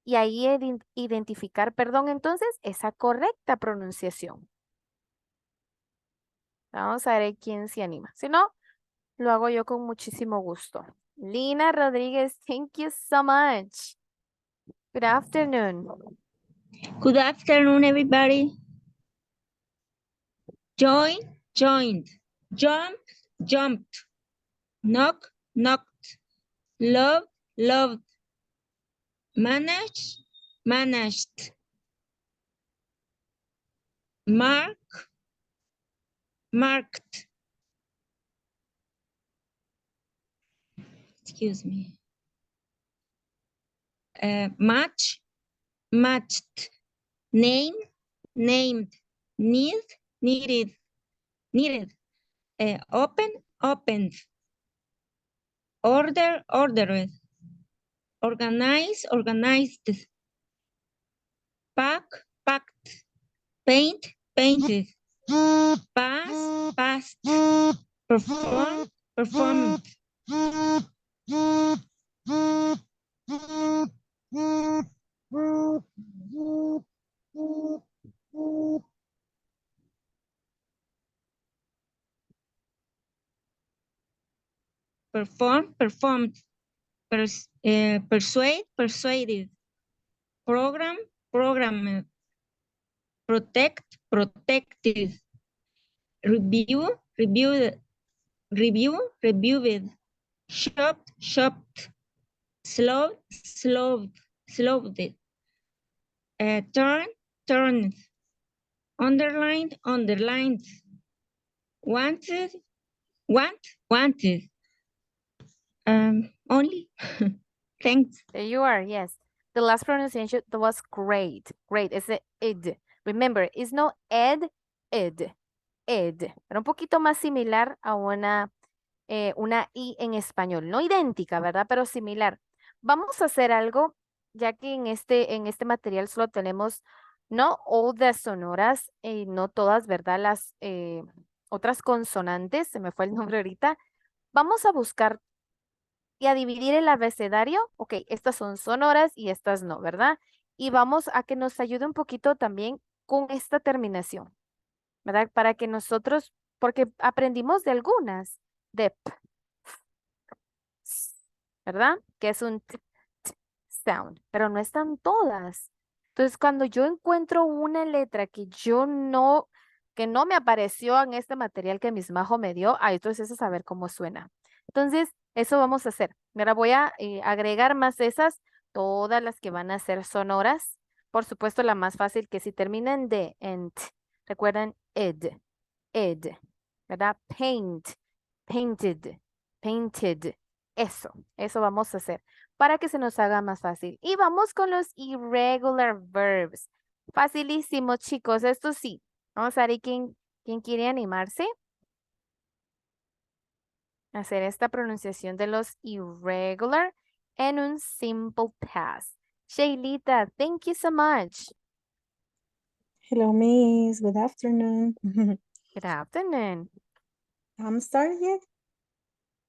y ahí identificar, perdón, entonces, esa correcta pronunciación. Vamos a ver quién se anima. Si no, lo hago yo con muchísimo gusto. Lina Rodríguez, thank you so much. Good afternoon. Good afternoon, everybody. Join, joined. Jump, jumped. Knock, knocked. Love, loved. Manage, managed. Mark, marked. Excuse me. Match, matched. Name, named. Need, needed. Needed. Open, opened. Order, ordered. Organize, organized. Pack, packed. Paint, painted. Pass, passed. Perform, performed. Perform, performed. Persuade, persuaded. Program, programmed. Protect, protected. reviewed, shopped, slowed, turned, underlined, wanted, wanted. Only. Thanks. There you are, yes. The last pronunciation that was great. Great, it's a id. Remember, it's no ed, id. Pero un poquito más similar a una I en español. No idéntica, ¿verdad? Pero similar. Vamos a hacer algo, ya que en este material solo tenemos, no all the sonoras, no todas, ¿verdad? Las otras consonantes, se me fue el nombre ahorita. Vamos a buscar y a dividir el abecedario. Ok, estas son sonoras y estas no, ¿verdad? Y vamos a que nos ayude un poquito también con esta terminación, ¿verdad? Para que nosotros, porque aprendimos de algunas, de p, s, ¿verdad? Que es un sound, pero no están todas. Entonces, cuando yo encuentro una letra que que no me apareció en este material que Miss Majo me dio, entonces es saber cómo suena. Entonces, eso vamos a hacer. Ahora voy a agregar más de esas, todas las que van a ser sonoras. Por supuesto, la más fácil que si terminan de en t, recuerdan ed, ¿verdad? Paint, painted, painted. Eso vamos a hacer para que se nos haga más fácil. Y vamos con los irregular verbs. Facilísimo, chicos. Esto sí. Vamos a ver quién quiere animarse a hacer esta pronunciación de los irregular en un simple past. Shailita, thank you so much. Hello, Miss. Good afternoon. Good afternoon. I'm starting yet?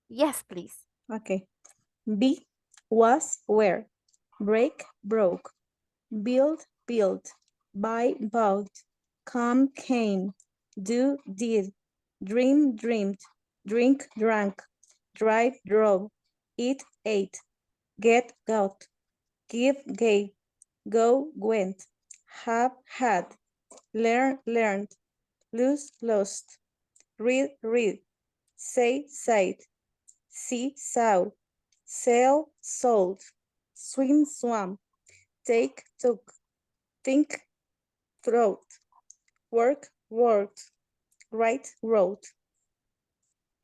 Yes, please. Okay. Be, was, were. Break, broke. Build, built. Buy, bought. Come, came. Do, did. Dream, dreamed. Drink, drank. Drive, drove. Eat, ate. Get, got. Give, gave. Go, went. Have, had. Learn, learned. Lose, lost. Read, read. Say, said. See, saw. Sail, sold. Swim, swam. Take, took. Think, thought. Work, worked. Write, wrote.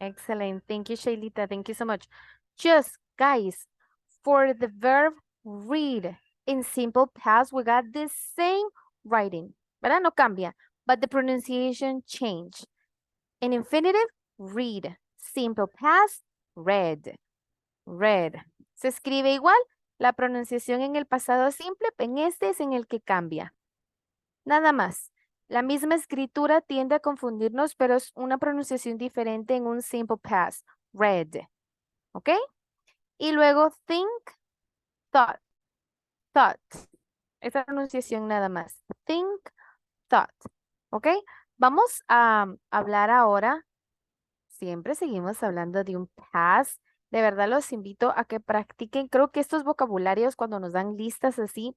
Excellent. Thank you, Shailita. Thank you so much. Just, guys, for the verb read in simple past, we got the same writing, ¿verdad? No cambia, but the pronunciation changed. In infinitive, read. Simple past, read. Read. Se escribe igual, la pronunciación en el pasado simple, en este es en el que cambia. Nada más. La misma escritura tiende a confundirnos, pero es una pronunciación diferente en un simple past. Read. ¿Ok? Y luego think, thought. Thought. Esa pronunciación nada más. Think, thought. ¿Ok? Vamos a hablar ahora. Siempre seguimos hablando de un past. De verdad los invito a que practiquen. Creo que estos vocabularios cuando nos dan listas así,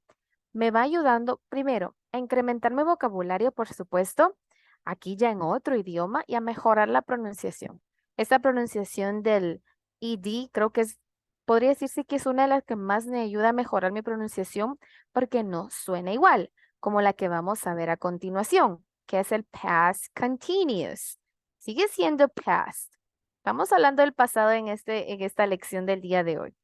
me va ayudando primero a incrementar mi vocabulario, por supuesto, aquí ya en otro idioma y a mejorar la pronunciación. Esta pronunciación del ed creo que podría decirse que es una de las que más me ayuda a mejorar mi pronunciación porque no suena igual como la que vamos a ver a continuación, que es el past continuous. Sigue siendo past. Estamos hablando del pasado en esta lección del día de hoy.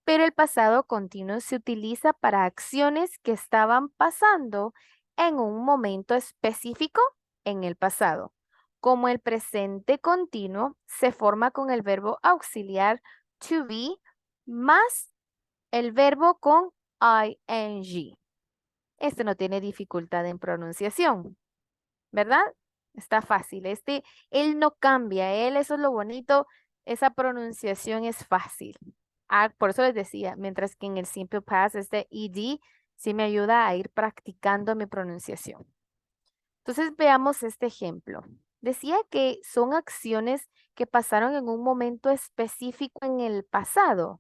Pero el pasado continuo se utiliza para acciones que estaban pasando en un momento específico en el pasado. Como el presente continuo se forma con el verbo auxiliar to be más el verbo con ing. Este no tiene dificultad en pronunciación, ¿verdad? Está fácil. Él no cambia, eso es lo bonito. Esa pronunciación es fácil. Por eso les decía, mientras que en el simple past ed sí me ayuda a ir practicando mi pronunciación. Entonces veamos este ejemplo. Decía que son acciones que pasaron en un momento específico en el pasado.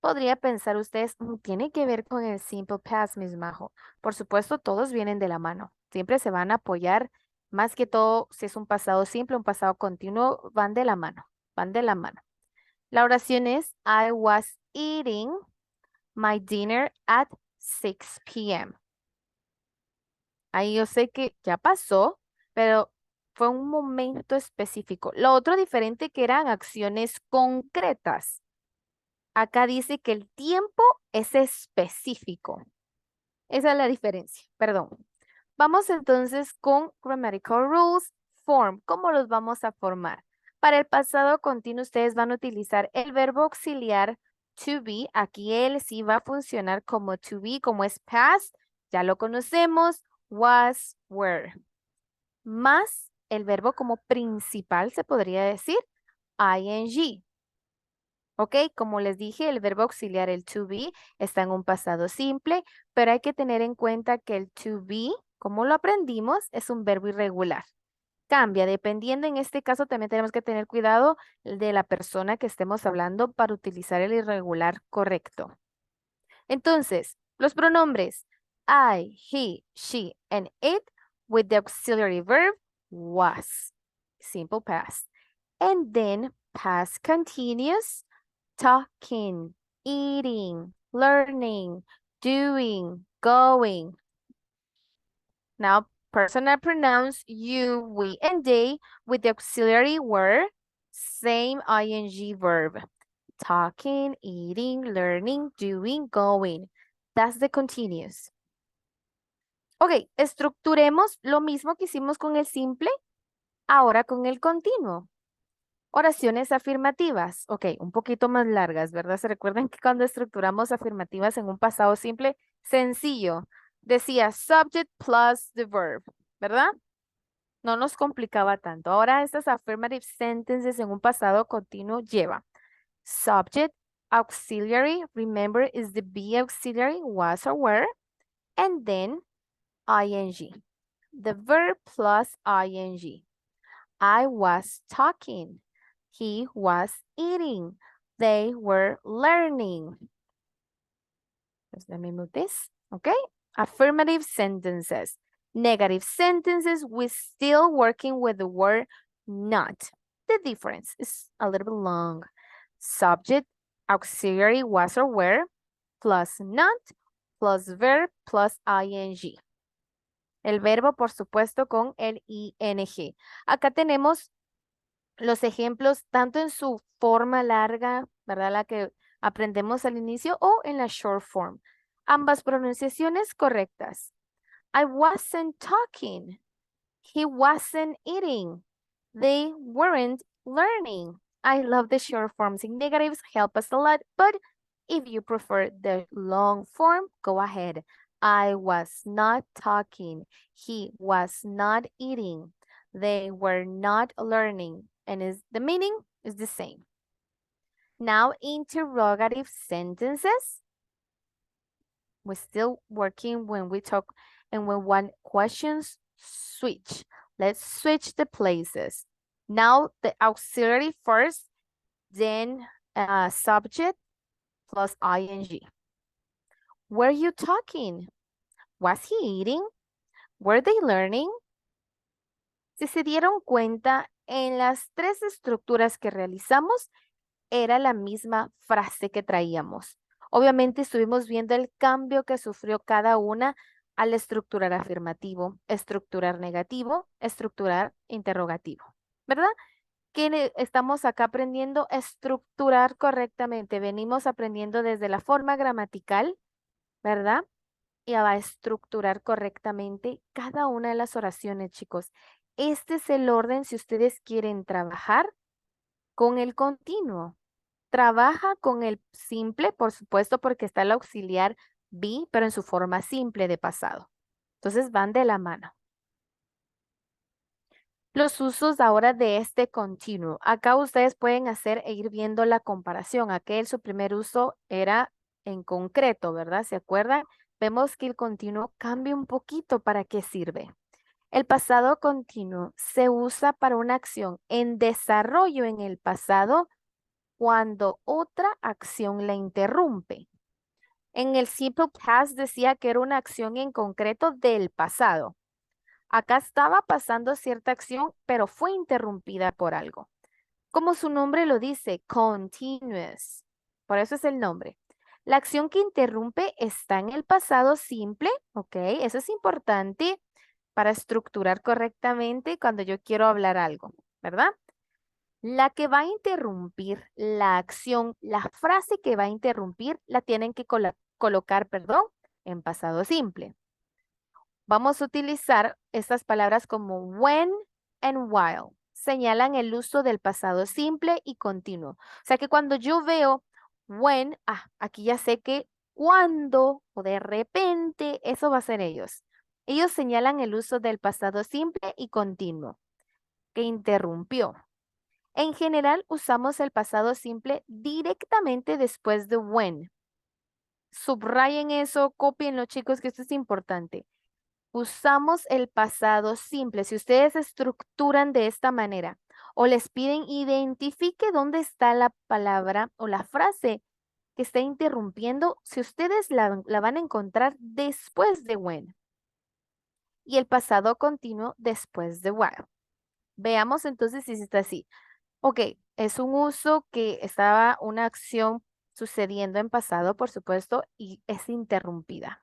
Podría pensar ustedes, tiene que ver con el simple past, Miss Majo. Por supuesto, todos vienen de la mano. Siempre se van a apoyar Más que todo, si es un pasado simple, un pasado continuo, van de la mano, van de la mano. La oración es, I was eating my dinner at 6 p.m. Ahí yo sé que ya pasó, pero fue un momento específico. Lo otro diferente que eran acciones concretas. Acá dice que el tiempo es específico. Esa es la diferencia, perdón. Vamos entonces con grammatical rules, form. ¿Cómo los vamos a formar? Para el pasado continuo ustedes van a utilizar el verbo auxiliar to be. Aquí él sí va a funcionar como to be, como es past. Ya lo conocemos. Was, were. Más el verbo como principal se podría decir ing. ¿Ok? Como les dije, el verbo auxiliar, el to be, está en un pasado simple, pero hay que tener en cuenta que el to be, como lo aprendimos, es un verbo irregular. Cambia, dependiendo, en este caso también tenemos que tener cuidado de la persona que estemos hablando para utilizar el irregular correcto. Entonces, los pronombres I, he, she, and it with the auxiliary verb was. Simple past. And then past continuous, talking, eating, learning, doing, going. Now, personal pronouns you, we, and they with the auxiliary word, same ing verb. Talking, eating, learning, doing, going. That's the continuous. Ok, estructuremos lo mismo que hicimos con el simple, ahora con el continuo. Oraciones afirmativas. Ok, un poquito más largas, ¿verdad? ¿Se recuerdan que cuando estructuramos afirmativas en un pasado simple, sencillo, decía subject plus the verb, ¿verdad? No nos complicaba tanto. Ahora estas affirmative sentences en un pasado continuo lleva subject, auxiliary, remember is the be auxiliary, was or were, and then ing. The verb plus ing. I was talking. He was eating. They were learning. Just let me move this, okay? Affirmative sentences. Negative sentences, we're still working with the word not. The difference is a little bit long. Subject, auxiliary, was or were, plus not, plus verb, plus ing. El verbo, por supuesto, con el ing. Acá tenemos los ejemplos tanto en su forma larga, ¿verdad? La que aprendemos al inicio o en la short form. Ambas pronunciaciones correctas. I wasn't talking. He wasn't eating. They weren't learning. I love the short forms in negatives, help us a lot, but if you prefer the long form, go ahead. I was not talking. He was not eating. They were not learning. And the meaning is the same. Now, interrogative sentences. We're still working when we talk and when one questions switch. Let's switch the places. Now, the auxiliary first, then subject plus ing. Were you talking? Was he eating? Were they learning? Si se dieron cuenta, en las tres estructuras que realizamos, era la misma frase que traíamos. Obviamente estuvimos viendo el cambio que sufrió cada una al estructurar afirmativo, estructurar negativo, estructurar interrogativo, ¿verdad? Que estamos acá aprendiendo a estructurar correctamente. Venimos aprendiendo desde la forma gramatical, ¿verdad? Y a estructurar correctamente cada una de las oraciones, chicos. Este es el orden si ustedes quieren trabajar con el continuo. Trabaja con el simple, por supuesto, porque está el auxiliar be, pero en su forma simple de pasado. Entonces van de la mano. Los usos ahora de este continuo. Acá ustedes pueden hacer e ir viendo la comparación. Aquel su primer uso era en concreto, ¿verdad? ¿Se acuerdan? Vemos que el continuo cambia un poquito. ¿Para qué sirve? El pasado continuo se usa para una acción en desarrollo en el pasado cuando otra acción la interrumpe. En el simple past decía que era una acción en concreto del pasado. Acá estaba pasando cierta acción, pero fue interrumpida por algo. Como su nombre lo dice, continuous. Por eso es el nombre. La acción que interrumpe está en el pasado simple, ¿ok? Eso es importante para estructurar correctamente cuando yo quiero hablar algo, ¿verdad? La que va a interrumpir la acción, la frase que va a interrumpir, la tienen que colocar, perdón, en pasado simple. Vamos a utilizar estas palabras como when and while. Señalan el uso del pasado simple y continuo. O sea que cuando yo veo when, aquí ya sé que cuando o de repente, eso va a ser ellos. Ellos señalan el uso del pasado simple y continuo, que interrumpió. En general, usamos el pasado simple directamente después de when. Subrayen eso, copienlo, chicos, que esto es importante. Usamos el pasado simple. Si ustedes estructuran de esta manera o les piden identifique dónde está la palabra o la frase que está interrumpiendo, si ustedes la van a encontrar después de when y el pasado continuo después de while. Veamos entonces si está así. Ok, es un uso que estaba una acción sucediendo en pasado, por supuesto, y es interrumpida.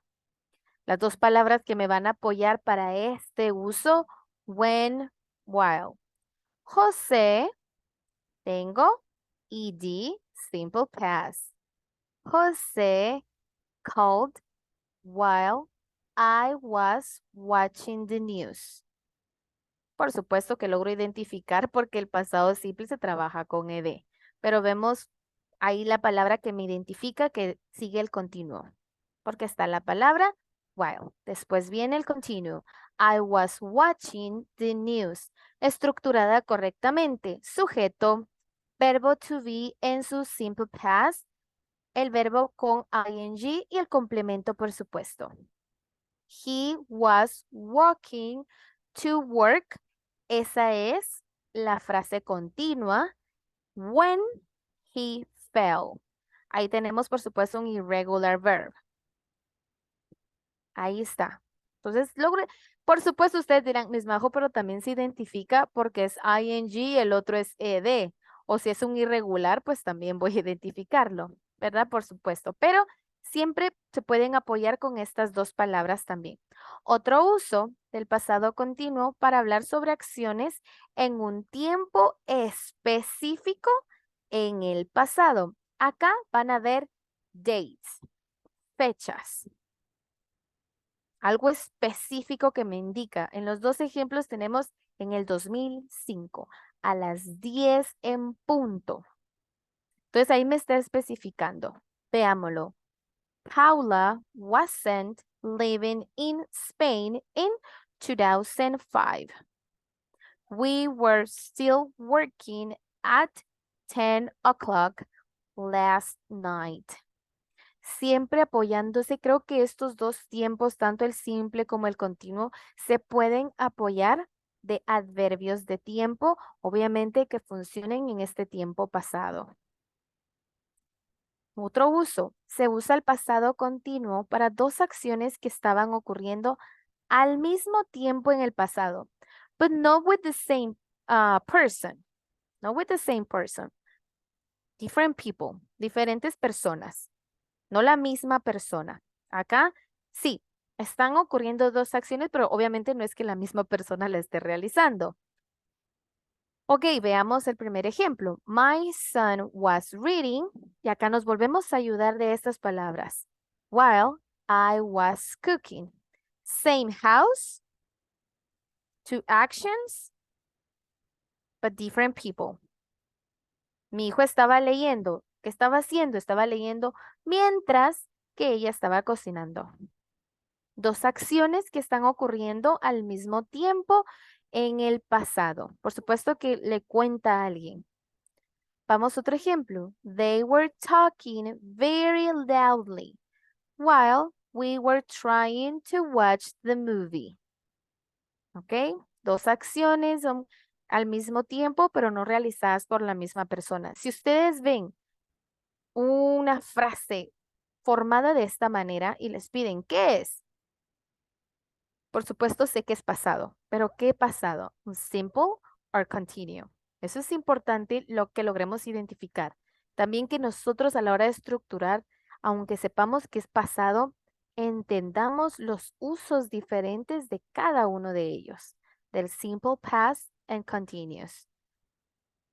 Las dos palabras que me van a apoyar para este uso, when, while. José, tengo, ed, simple past. José called while I was watching the news. Por supuesto que logro identificar porque el pasado simple se trabaja con ed. Pero vemos ahí la palabra que me identifica que sigue el continuo. Porque está la palabra while. Después viene el continuo. I was watching the news. Estructurada correctamente. Sujeto, verbo to be en su simple past, el verbo con ing y el complemento, por supuesto. He was walking to work. Esa es la frase continua. When he fell. Ahí tenemos, por supuesto, un irregular verb. Ahí está. Entonces, por supuesto, ustedes dirán, Miss Majo, pero también se identifica porque es ing y el otro es ed. O si es un irregular, pues también voy a identificarlo, ¿verdad? Por supuesto. Pero siempre se pueden apoyar con estas dos palabras también. Otro uso del pasado continuo para hablar sobre acciones en un tiempo específico en el pasado. Acá van a ver dates, fechas. Algo específico que me indica. En los dos ejemplos tenemos en el 2005, a las 10 en punto. Entonces ahí me está especificando. Veámoslo. Paula wasn't living in Spain in 2005. We were still working at 10 o'clock last night. Siempre apoyándose, creo que estos dos tiempos, tanto el simple como el continuo, se pueden apoyar de adverbios de tiempo, obviamente que funcionen en este tiempo pasado. Otro uso, se usa el pasado continuo para dos acciones que estaban ocurriendo al mismo tiempo en el pasado, but not with the same person, not with the same person. Different people, diferentes personas. No la misma persona. Acá sí, están ocurriendo dos acciones, pero obviamente no es que la misma persona la esté realizando. Ok, veamos el primer ejemplo. My son was reading, y acá nos volvemos a ayudar de estas palabras. While I was cooking. Same house, two actions, but different people. Mi hijo estaba leyendo. ¿Qué estaba haciendo? Estaba leyendo mientras que ella estaba cocinando. Dos acciones que están ocurriendo al mismo tiempo en el pasado. Por supuesto que le cuenta a alguien. Vamos a otro ejemplo. They were talking very loudly while we were trying to watch the movie. ¿Ok? Dos acciones son al mismo tiempo, pero no realizadas por la misma persona. Si ustedes ven una frase formada de esta manera y les piden, ¿qué es? Por supuesto, sé que es pasado, Pero ¿qué pasado? ¿Un simple or continue? Eso es importante lo que logremos identificar. También que nosotros a la hora de estructurar, aunque sepamos que es pasado, entendamos los usos diferentes de cada uno de ellos, del simple past and continuous.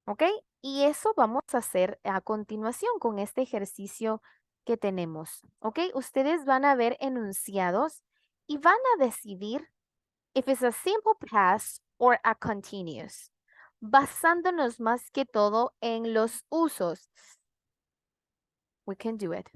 ¿Ok? Y eso vamos a hacer a continuación con este ejercicio que tenemos. ¿Ok? Ustedes van a ver enunciados y van a decidir if it's a simple past or a continuous, basándonos más que todo en los usos. We can do it.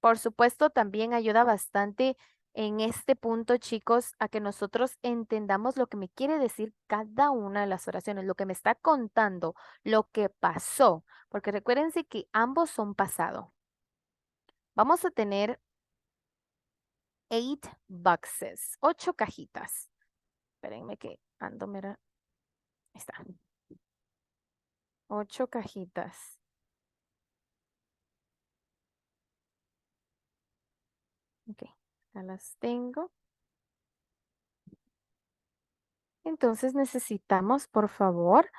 Por supuesto, también ayuda bastante en este punto, chicos, a que nosotros entendamos lo que me quiere decir cada una de las oraciones, lo que me está contando, lo que pasó, porque recuérdense que ambos son pasado. Vamos a tener 8 boxes, 8 cajitas. Espérenme que ando, mira. Ahí está. 8 cajitas. Ok, ya las tengo. Entonces necesitamos, por favor,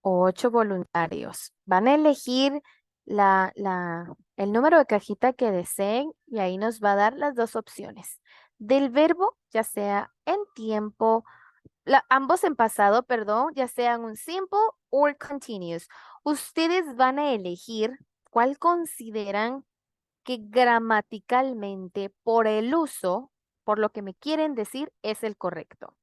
8 voluntarios. Van a elegir el número de cajita que deseen y ahí nos va a dar las dos opciones. Del verbo, ya sea en tiempo, ambos en pasado, perdón, ya sean un simple o continuous. Ustedes van a elegir cuál consideran que gramaticalmente, por el uso, por lo que me quieren decir, es el correcto.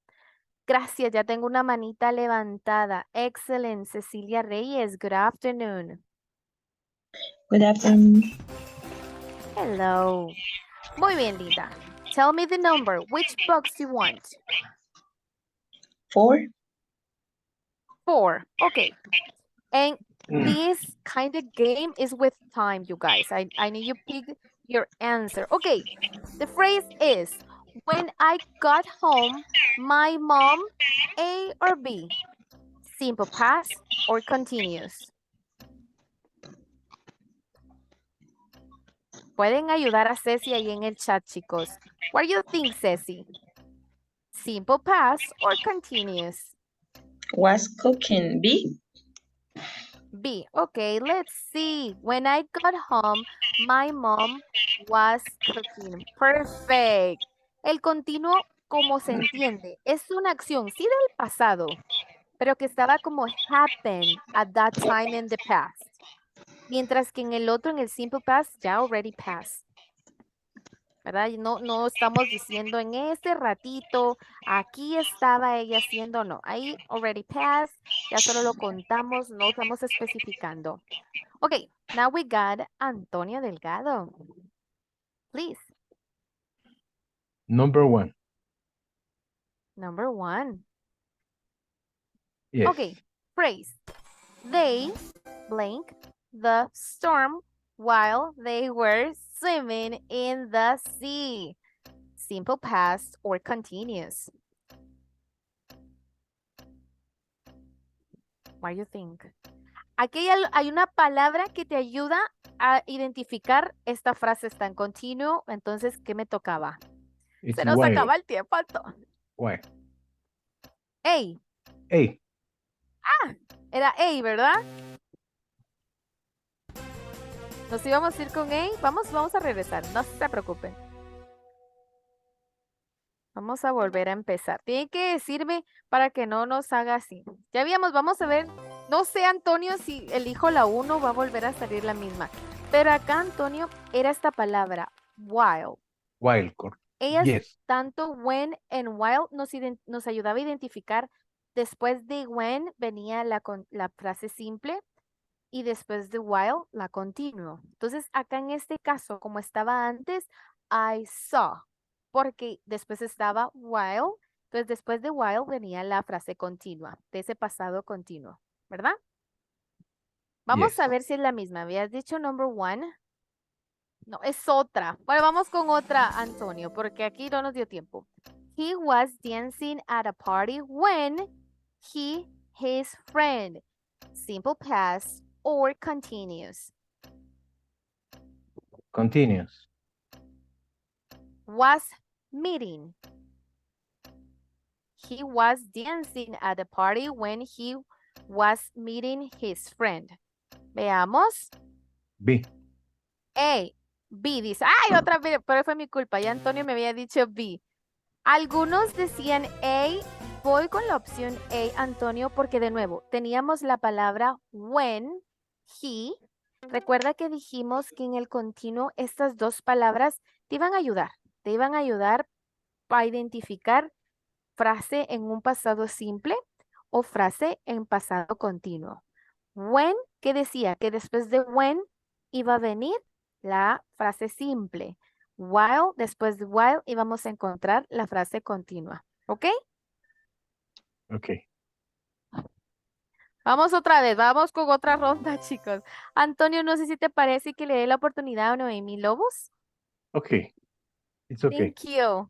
Gracias, ya tengo una manita levantada. Excelente, Cecilia Reyes. Good afternoon. Good afternoon. Hello. Muy bien, Linda. Tell me the number. Which box you want? 4. 4. Okay. And this kind of game is with time, you guys. I need you pick your answer. Okay. The phrase is, when I got home, my mom, A or B? Simple past or continuous? Pueden ayudar a Ceci ahí en el chat, chicos. What do you think, Ceci? Simple past or continuous? Was cooking B. B. Okay, let's see. When I got home, my mom was cooking. Perfect. El continuo, como se entiende, es una acción, sí del pasado, pero que estaba como happened at that time in the past. Mientras que en el otro, en el simple past, ya already passed. ¿Verdad? Y no estamos diciendo en ese ratito, aquí estaba ella haciendo, no. Ahí already passed, ya solo lo contamos, no estamos especificando. Ok, now we got Antonio Delgado. Please. Number 1. Number 1. Yes. Okay, phrase. They blank the storm while they were swimming in the sea. Simple past or continuous? What do you think? Aquí hay una palabra que te ayuda a identificar esta frase está en continuo. Entonces, ¿qué me tocaba? It's Se nos while. acaba el tiempo, Anto. Why? A. A. Era A, ¿verdad? Nos íbamos a ir con A. Vamos a regresar. No se preocupen. Vamos a volver a empezar. Tiene que decirme para que no nos haga así. Ya habíamos, vamos a ver. No sé, Antonio, si elijo la 1 va a volver a salir la misma. Pero acá, Antonio, era esta palabra, while. While. Ellas, Yes. tanto when and while, nos ayudaba a identificar. Después de when venía la frase simple y después de while, la continua. Entonces, acá en este caso, como estaba antes, I saw. Porque después estaba while, entonces después de while venía la frase continua, de ese pasado continuo, ¿verdad? Vamos Yes. a ver si es la misma. ¿Habías dicho number 1? No, es otra. Bueno, vamos con otra, Antonio, porque aquí no nos dio tiempo. He was dancing at a party when his friend. Simple past or continuous? He was dancing at the party when he was meeting his friend. Veamos. B. A. B dice, ay, otra vez, pero fue mi culpa. Ya Antonio me había dicho B. Algunos decían A. Voy con la opción A, Antonio, porque de nuevo, teníamos la palabra when, he. Recuerda que dijimos que en el continuo estas dos palabras te iban a ayudar. Te iban a ayudar para identificar frase en un pasado simple o frase en pasado continuo. When, ¿qué decía? Que después de when iba a venir la frase simple. While, después de while íbamos a encontrar la frase continua. ¿Ok? Ok. Vamos otra vez, vamos con otra ronda, chicos. Antonio, no sé si te parece que le dé la oportunidad a Noemi Lobos. Ok. It's okay. Thank you.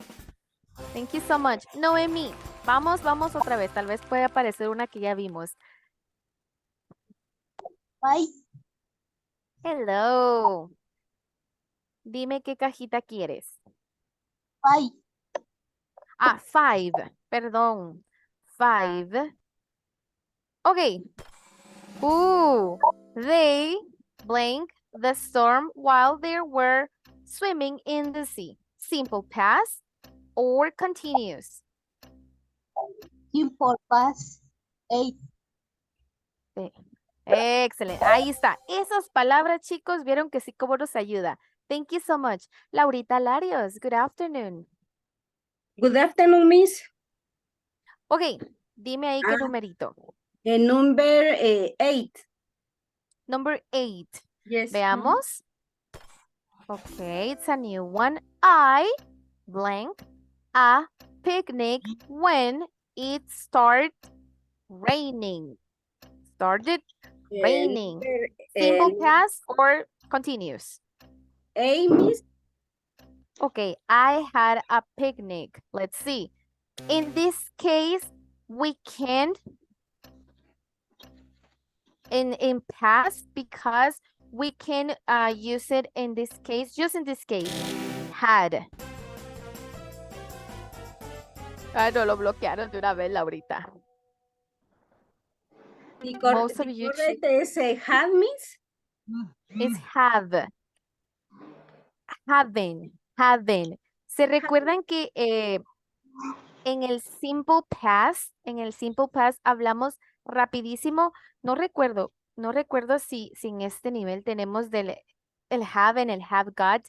Thank you so much. Noemi, vamos otra vez. Tal vez puede aparecer una que ya vimos. Bye. Hello. Dime qué cajita quieres. Bye. Ah, 5. Perdón. 5. Ok. They blank the storm while they were swimming in the sea. Simple past or continuous. Simple past 8. Sí. Excelente. Ahí está. Esas palabras, chicos, vieron que sí como nos ayuda. Thank you so much. Laurita Larios, good afternoon. Good afternoon, Miss. Ok, dime ahí qué numerito. Number 8. Number 8. Yes. Veamos. Okay, it's a new one. I blank a picnic when it started raining. Started raining. Simple past or continuous? A, Miss. Okay, I had a picnic. Let's see. In this case, we can't in past because we can use it in this case, just in this case, had. Ay, no lo bloquearon de una vez, Laurita. Most of you correct is have, Miss. is have. Having. ¿Se recuerdan que en el simple past hablamos rapidísimo? No recuerdo si en este nivel tenemos el have en el have got.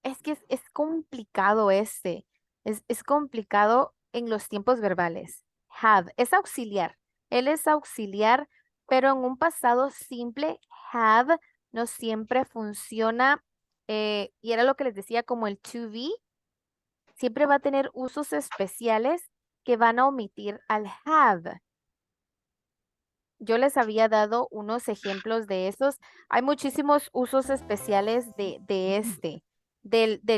Es que es complicado este. Es complicado en los tiempos verbales. Have es auxiliar. Él es auxiliar, pero en un pasado simple, have no siempre funciona. Y era lo que les decía como el to be. Siempre va a tener usos especiales que van a omitir al have. Yo les había dado unos ejemplos de esos. Hay muchísimos usos especiales del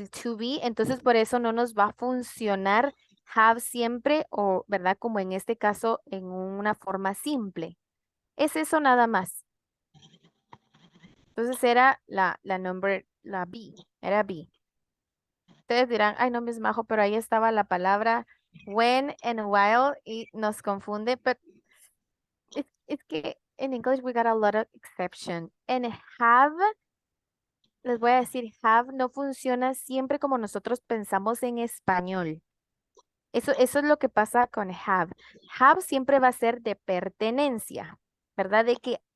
to be. Entonces, por eso no nos va a funcionar have siempre o, ¿verdad? Como en este caso, en una forma simple. Es eso nada más. Entonces, era la B. Era B. Ustedes dirán, ay, no, Miss Majo, pero ahí estaba la palabra when and while y nos confunde, pero es que en English we got a lot of exception. And have, les voy a decir, have no funciona siempre como nosotros pensamos en español. Eso es lo que pasa con have. Have siempre va a ser de pertenencia, ¿verdad?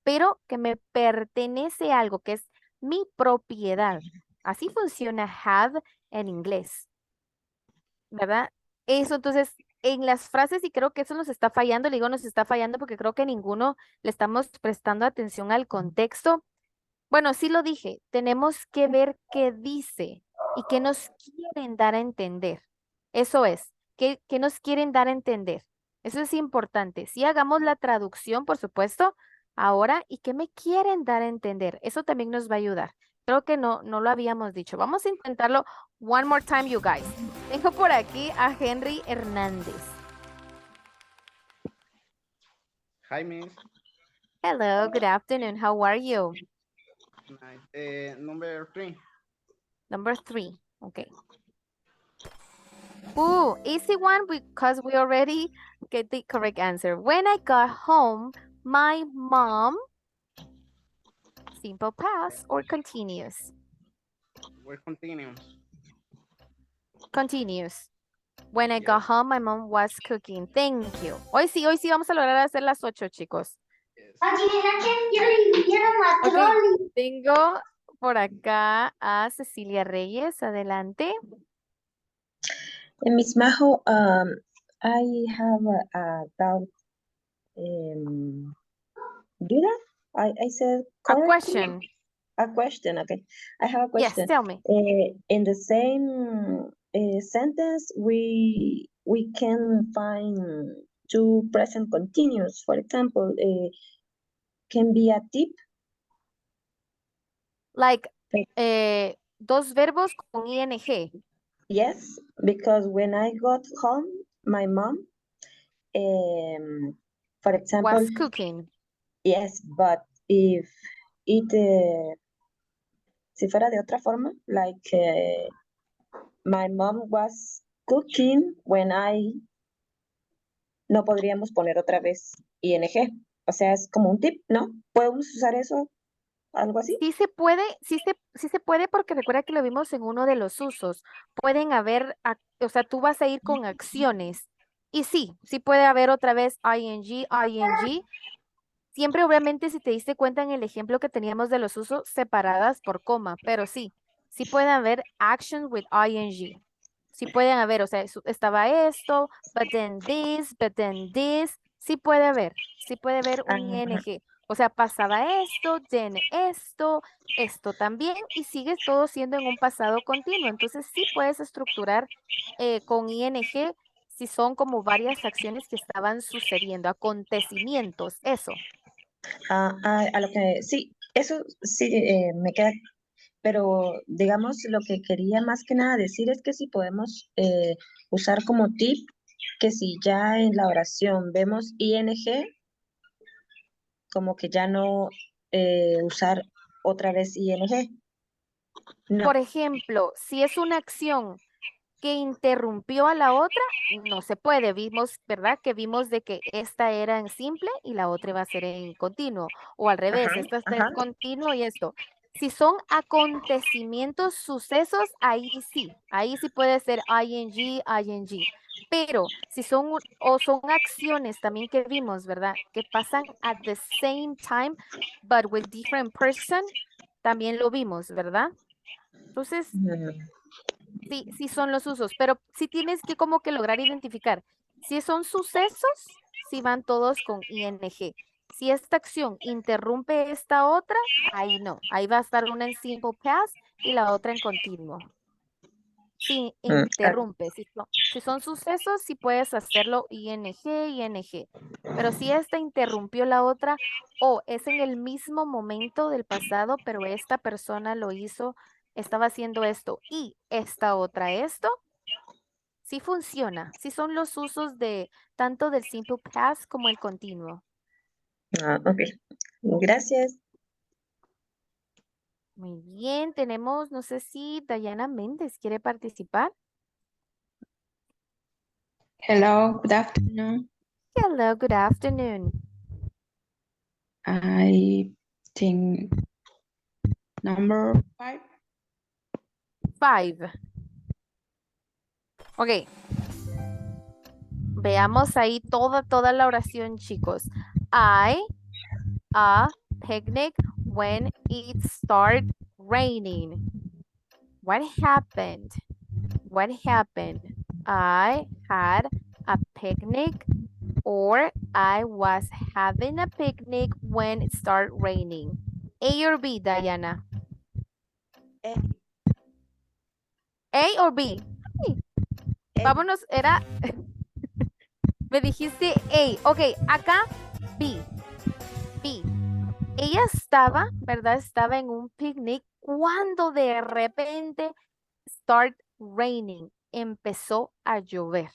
Pero que me pertenece algo, que es mi propiedad. Así funciona have en inglés, ¿verdad? Eso entonces, en las frases, y creo que eso nos está fallando, le digo nos está fallando porque creo que ninguno le estamos prestando atención al contexto. Bueno, sí lo dije, tenemos que ver qué dice y qué nos quieren dar a entender. Eso es, qué nos quieren dar a entender. Eso es importante. Sí, hagamos la traducción, por supuesto, ahora, y qué me quieren dar a entender. Eso también nos va a ayudar. Creo que no lo habíamos dicho. Vamos a intentarlo one more time, you guys. Tengo por aquí a Henry Hernández. Hi, Miss. Hello, good afternoon. How are you? Nice. Number 3. Number 3. Okay. Ooh, easy one because we already get the correct answer. When I got home, my mom, simple past or continuous? We're continuous. Continuous. When I got Yes. home, my mom was cooking. Thank you. Hoy sí vamos a lograr hacer las 8, chicos. Ok, tengo por acá a Cecilia Reyes. Adelante. Miss Majo, I have a doubt. Do that? I said A correctly? question. A question, okay. I have a Yes, question. tell me. In the same sentence, we can find two present continuous. For example, can be a tip. Like, dos verbos con ing. Yes, because when I got home, my mom, for example, Was cooking. yes, but if it, si fuera de otra forma, like my mom was cooking when no podríamos poner otra vez ing. O sea, es como un tip, ¿no? ¿Podemos usar eso? ¿Algo así? Sí se puede, sí se puede porque recuerda que lo vimos en uno de los usos. Pueden haber, o sea, tú vas a ir con acciones. Y sí puede haber otra vez ing. Siempre obviamente si te diste cuenta en el ejemplo que teníamos de los usos separadas por coma, pero sí pueden haber actions with ing. Sí pueden haber, o sea, estaba esto, but then this, sí puede haber un ing. O sea, pasaba esto, then esto también, y sigues todo siendo en un pasado continuo. Entonces sí puedes estructurar con ing si son como varias acciones que estaban sucediendo, acontecimientos, eso. A lo que sí, eso sí me queda, pero digamos lo que quería más que nada decir es que si podemos usar como tip que si ya en la oración vemos ing, como que ya no usar otra vez ing. No. Por ejemplo, si es una acción que interrumpió a la otra, no se puede. Vimos, ¿verdad? Que vimos de que esta era en simple y la otra iba a ser en continuo. O al revés, Ajá, esta está en ajá. continuo y esto. Si son acontecimientos, sucesos, ahí sí puede ser ing. Pero si son acciones también que vimos, ¿verdad? Que pasan at the same time, but with different person, también lo vimos, ¿verdad? Entonces, sí son los usos, pero sí tienes que como que lograr identificar. Si son sucesos, sí van todos con ing. Si esta acción interrumpe esta otra, ahí no. Ahí va a estar una en simple past y la otra en continuo. Si interrumpe, si son sucesos, sí puedes hacerlo ing. Pero si esta interrumpió la otra o es en el mismo momento del pasado, pero esta persona lo hizo, estaba haciendo esto y esta otra esto, sí funciona. Sí son los usos de tanto del simple past como el continuo. Ok. Gracias. Muy bien, tenemos, no sé si Dayana Méndez quiere participar. Hello, good afternoon. Hello, good afternoon. I think number 5. 5. Ok. Veamos ahí toda la oración, chicos. A picnic when it started raining. What happened? What happened? I had a picnic or I was having a picnic when it started raining. A or B, Diana? A or B? Ay, vámonos, era... Me dijiste A. Ok, acá B. Ella estaba, ¿verdad? Estaba en un picnic cuando de repente start raining. Empezó a llover.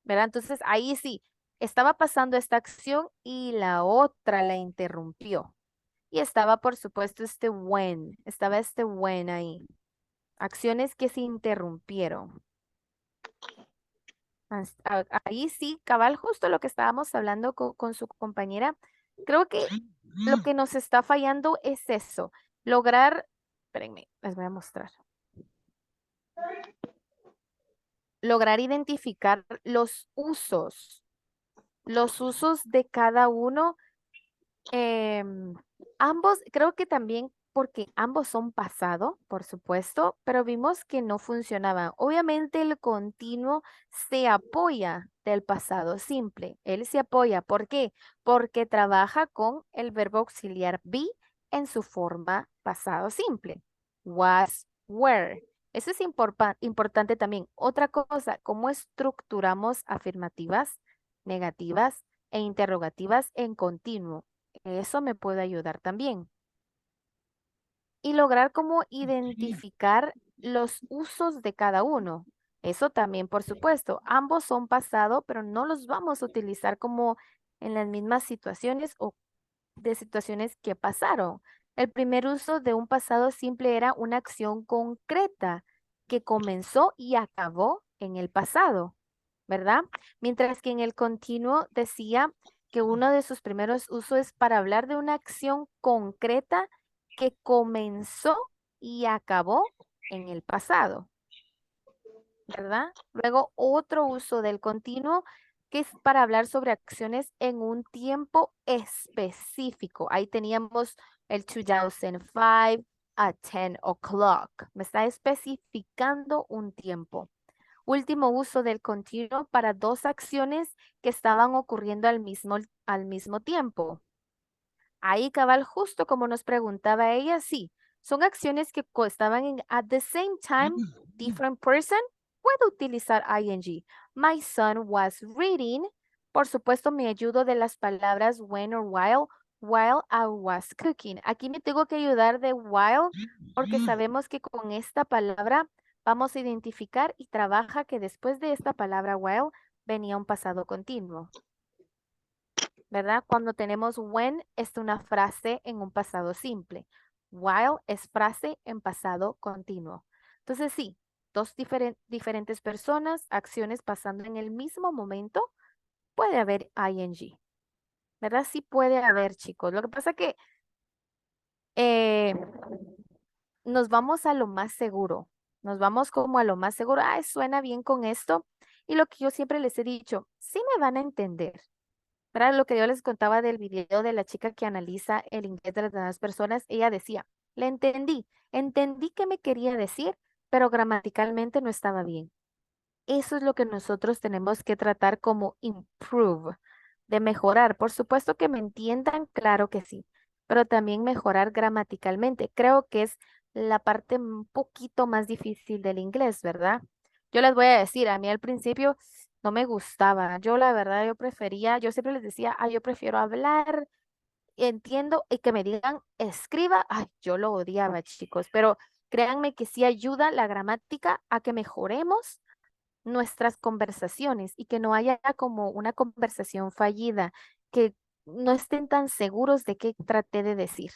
¿Verdad? Entonces ahí sí, estaba pasando esta acción y la otra la interrumpió. Y estaba, por supuesto, estaba este when ahí. Acciones que se interrumpieron. Ahí sí, cabal, justo lo que estábamos hablando con su compañera. Creo que lo que nos está fallando es eso. Lograr, espérenme, les voy a mostrar. Lograr identificar los usos de cada uno. Ambos, creo que también porque ambos son pasado, por supuesto, pero vimos que no funcionaban. Obviamente el continuo se apoya del pasado simple. Él se apoya. ¿Por qué? Porque trabaja con el verbo auxiliar be en su forma pasado simple. Was, were. Eso es importante también. Otra cosa, cómo estructuramos afirmativas, negativas e interrogativas en continuo. Eso me puede ayudar también. Y lograr cómo identificar los usos de cada uno. Eso también, por supuesto. Ambos son pasado, pero no los vamos a utilizar como en las mismas situaciones o de situaciones que pasaron. El primer uso de un pasado simple era una acción concreta que comenzó y acabó en el pasado, ¿verdad? Mientras que en el continuo decía que uno de sus primeros usos es para hablar de una acción concreta que comenzó y acabó en el pasado, ¿verdad? Luego otro uso del continuo que es para hablar sobre acciones en un tiempo específico. Ahí teníamos el 2005 a 10 o'clock. Me está especificando un tiempo. Último uso del continuo para dos acciones que estaban ocurriendo al mismo tiempo. Ahí cabal, justo como nos preguntaba ella, sí, son acciones que estaban en at the same time, different person, puedo utilizar ing. My son was reading. Por supuesto, me ayudo de las palabras when or while I was cooking. Aquí me tengo que ayudar de while porque sabemos que con esta palabra vamos a identificar y trabaja que después de esta palabra while venía un pasado continuo. ¿Verdad? Cuando tenemos when es una frase en un pasado simple. While es frase en pasado continuo. Entonces sí, dos diferentes personas, acciones pasando en el mismo momento, puede haber ing. ¿Verdad? Sí puede haber, chicos. Lo que pasa que nos vamos a lo más seguro. Nos vamos como a lo más seguro. Ay, suena bien con esto. Y lo que yo siempre les he dicho, sí me van a entender. Para lo que yo les contaba del video de la chica que analiza el inglés de las demás personas, ella decía, le entendí qué me quería decir, pero gramaticalmente no estaba bien. Eso es lo que nosotros tenemos que tratar como improve, de mejorar. Por supuesto que me entiendan, claro que sí, pero también mejorar gramaticalmente. Creo que es la parte un poquito más difícil del inglés, ¿verdad? Yo les voy a decir, a mí al principio no me gustaba. Yo la verdad, yo prefería, yo siempre les decía, yo prefiero hablar, entiendo, y que me digan, escriba. Ay, yo lo odiaba, chicos, pero créanme que sí ayuda la gramática a que mejoremos nuestras conversaciones y que no haya como una conversación fallida, que no estén tan seguros de qué traté de decir.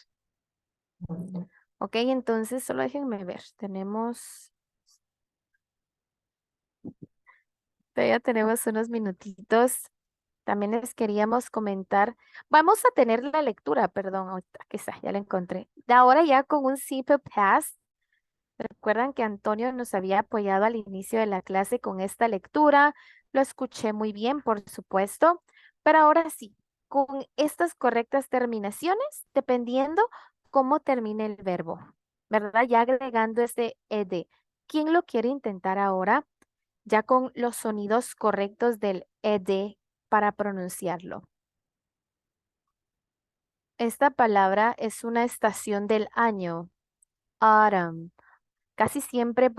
Ok, entonces solo déjenme ver. Todavía tenemos unos minutitos. También les queríamos comentar. Vamos a tener la lectura, perdón, ahorita que está, ya la encontré. De ahora ya con un simple past. Recuerdan que Antonio nos había apoyado al inicio de la clase con esta lectura. Lo escuché muy bien, por supuesto. Pero ahora sí, con estas correctas terminaciones, dependiendo cómo termine el verbo, ¿verdad? Ya agregando este ed. ¿Quién lo quiere intentar ahora? Ya con los sonidos correctos del ed para pronunciarlo. Esta palabra es una estación del año. Autumn. Casi siempre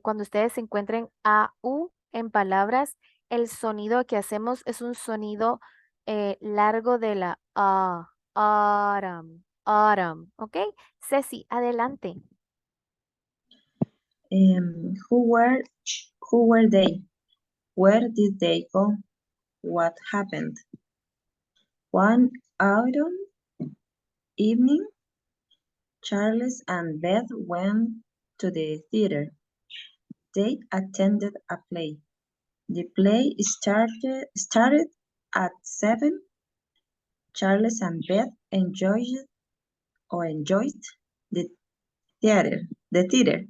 cuando ustedes encuentren AU en palabras, el sonido que hacemos es un sonido largo de la A. Autumn, autumn, ¿ok? Ceci, adelante. Who were they? Where did they go? What happened? One autumn evening, Charles and Beth went to the theater. They attended a play. The play started at 7. Charles and Beth enjoyed the theater.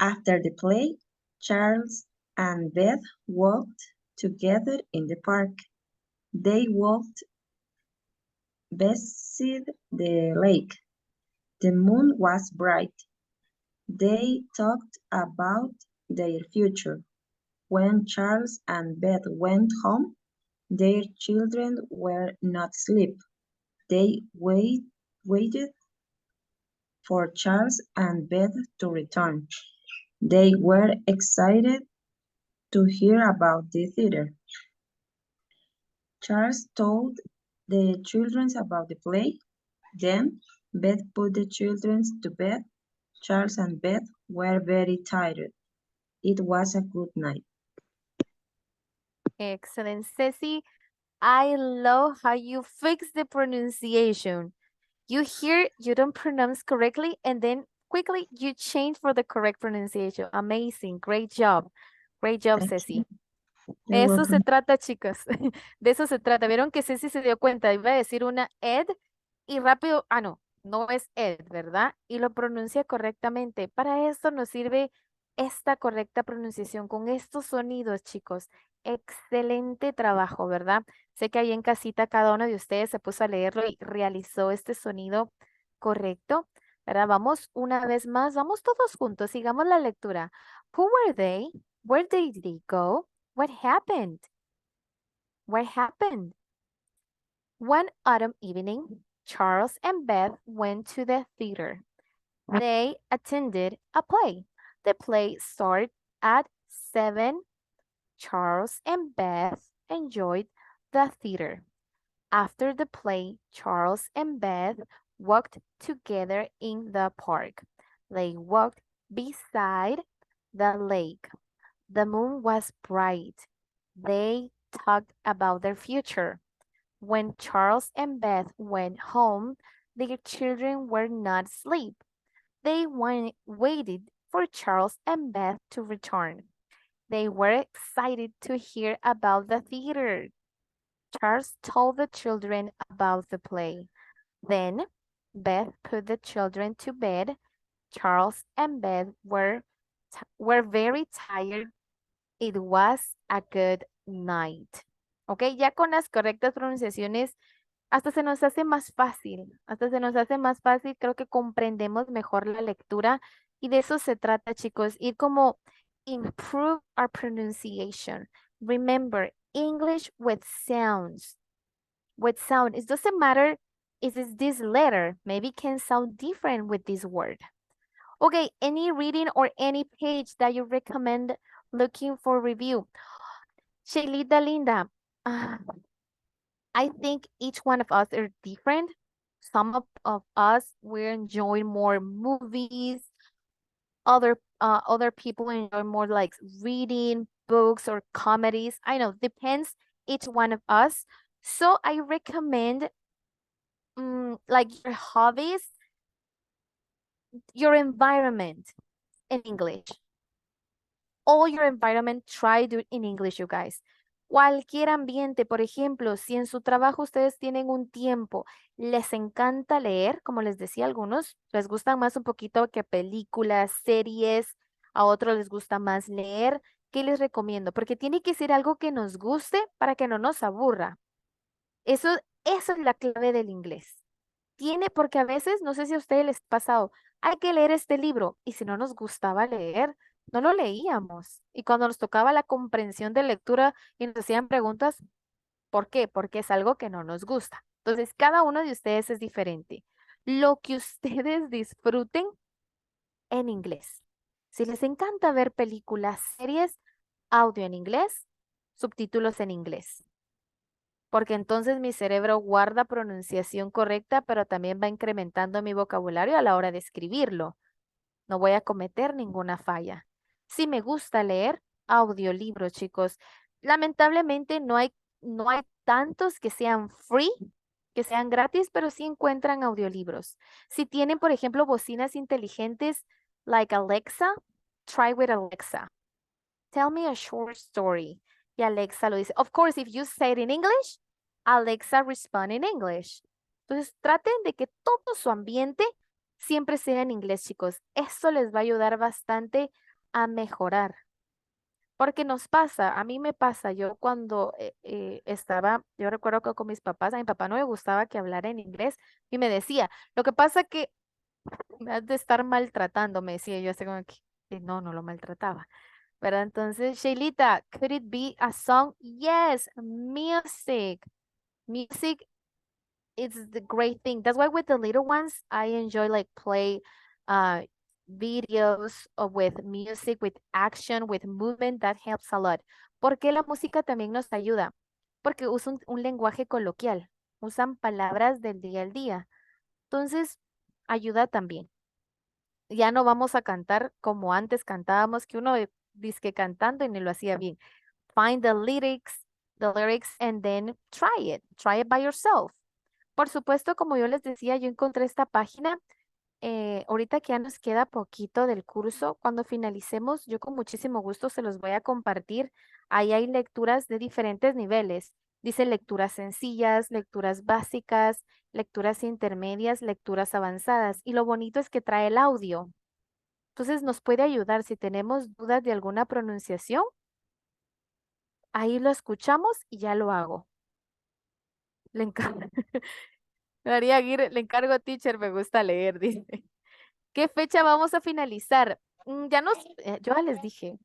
After the play, Charles and Beth walked together in the park. They walked beside the lake. The moon was bright. They talked about their future. When Charles and Beth went home, their children were not asleep. They waited for Charles and Beth to return. They were excited to hear about the theater. Charles told the children about the play. Then Beth put the children to bed. Charles and Beth were very tired. It was a good night. Excellent, Ceci. I love how you fix the pronunciation. You hear you don't pronounce correctly and then quickly you change for the correct pronunciation. Amazing. Great job. Great job, Thank Ceci. you. You're Eso se welcome. trata, chicos. De eso se trata. Vieron que Ceci se dio cuenta. Iba a decir una ed y rápido, no es ed, ¿verdad? Y lo pronuncia correctamente. Para esto nos sirve esta correcta pronunciación con estos sonidos, chicos. Excelente trabajo, ¿verdad? Sé que ahí en casita cada uno de ustedes se puso a leerlo y realizó este sonido correcto, ¿verdad? Vamos una vez más, vamos todos juntos, sigamos la lectura. Who were they? Where did they go? What happened? What happened? One autumn evening, Charles and Beth went to the theater. They attended a play. The play started at 7. Charles and Beth enjoyed the theater. After the play, Charles and Beth walked together in the park. They walked beside the lake. The moon was bright. They talked about their future. When Charles and Beth went home, their children were not asleep. They waited for Charles and Beth to return. They were excited to hear about the theater. Charles told the children about the play. Then Beth put the children to bed. Charles and Beth were very tired. It was a good night. Ok, ya con las correctas pronunciaciones, hasta se nos hace más fácil. Creo que comprendemos mejor la lectura y de eso se trata, chicos, ir como improve our pronunciation. Remember, English with sounds. With sound. It doesn't matter if it's this letter. Maybe it can sound different with this word. Okay, any reading or any page that you recommend looking for review? Shailita Linda, I think each one of us are different. Some of us, we're enjoying more movies. Other people enjoy more like reading books or comedies. I know, depends each one of us. So I recommend like your hobbies, your environment in English. All your environment, try do it in English, you guys. Cualquier ambiente, por ejemplo, si en su trabajo ustedes tienen un tiempo, les encanta leer, como les decía, a algunos les gustan más un poquito que películas, series, a otros les gusta más leer. ¿Qué les recomiendo? Porque tiene que ser algo que nos guste para que no nos aburra. Eso es la clave del inglés. Porque a veces, no sé si a ustedes les ha pasado, hay que leer este libro y si no nos gustaba leer, no lo leíamos. Y cuando nos tocaba la comprensión de lectura y nos hacían preguntas, ¿por qué? Porque es algo que no nos gusta. Entonces, cada uno de ustedes es diferente. Lo que ustedes disfruten en inglés. Si les encanta ver películas, series, audio en inglés, subtítulos en inglés. Porque entonces mi cerebro guarda pronunciación correcta, pero también va incrementando mi vocabulario a la hora de escribirlo. No voy a cometer ninguna falla. Si me gusta leer, audiolibros, chicos. Lamentablemente no hay tantos que sean free, que sean gratis, pero sí encuentran audiolibros. Si tienen, por ejemplo, bocinas inteligentes, like Alexa, try with Alexa. Tell me a short story. Y Alexa lo dice. Of course, if you say it in English, Alexa respond in English. Entonces, traten de que todo su ambiente siempre sea en inglés, chicos. Eso les va a ayudar bastante a mejorar. Porque nos pasa, a mí me pasa, yo cuando estaba, yo recuerdo que con mis papás, a mi papá no le gustaba que hablara en inglés y me decía, lo que pasa que me has de estar maltratando, me decía yo así como que no, no lo maltrataba, ¿verdad? Entonces, Shailita, could it be a song? Yes, music. Music is the great thing. That's why with the little ones, I enjoy like play videos or with music, with action, with movement. That helps a lot. Porque la música también nos ayuda. Porque usa un lenguaje coloquial. Usan palabras del día al día. Entonces, ayuda también. Ya no vamos a cantar como antes cantábamos, que uno disque cantando y ni lo hacía bien. Find the lyrics, and then try it. Try it by yourself. Por supuesto, como yo les decía, yo encontré esta página. Ahorita que ya nos queda poquito del curso, cuando finalicemos, yo con muchísimo gusto se los voy a compartir. Ahí hay lecturas de diferentes niveles. Dice lecturas sencillas, lecturas básicas, lecturas intermedias, lecturas avanzadas. Y lo bonito es que trae el audio. Entonces nos puede ayudar si tenemos dudas de alguna pronunciación. Ahí lo escuchamos y ya lo hago. Le encargo. María Aguirre, le encargo, teacher, me gusta leer, dice. ¿Qué fecha vamos a finalizar? Yo ya les dije,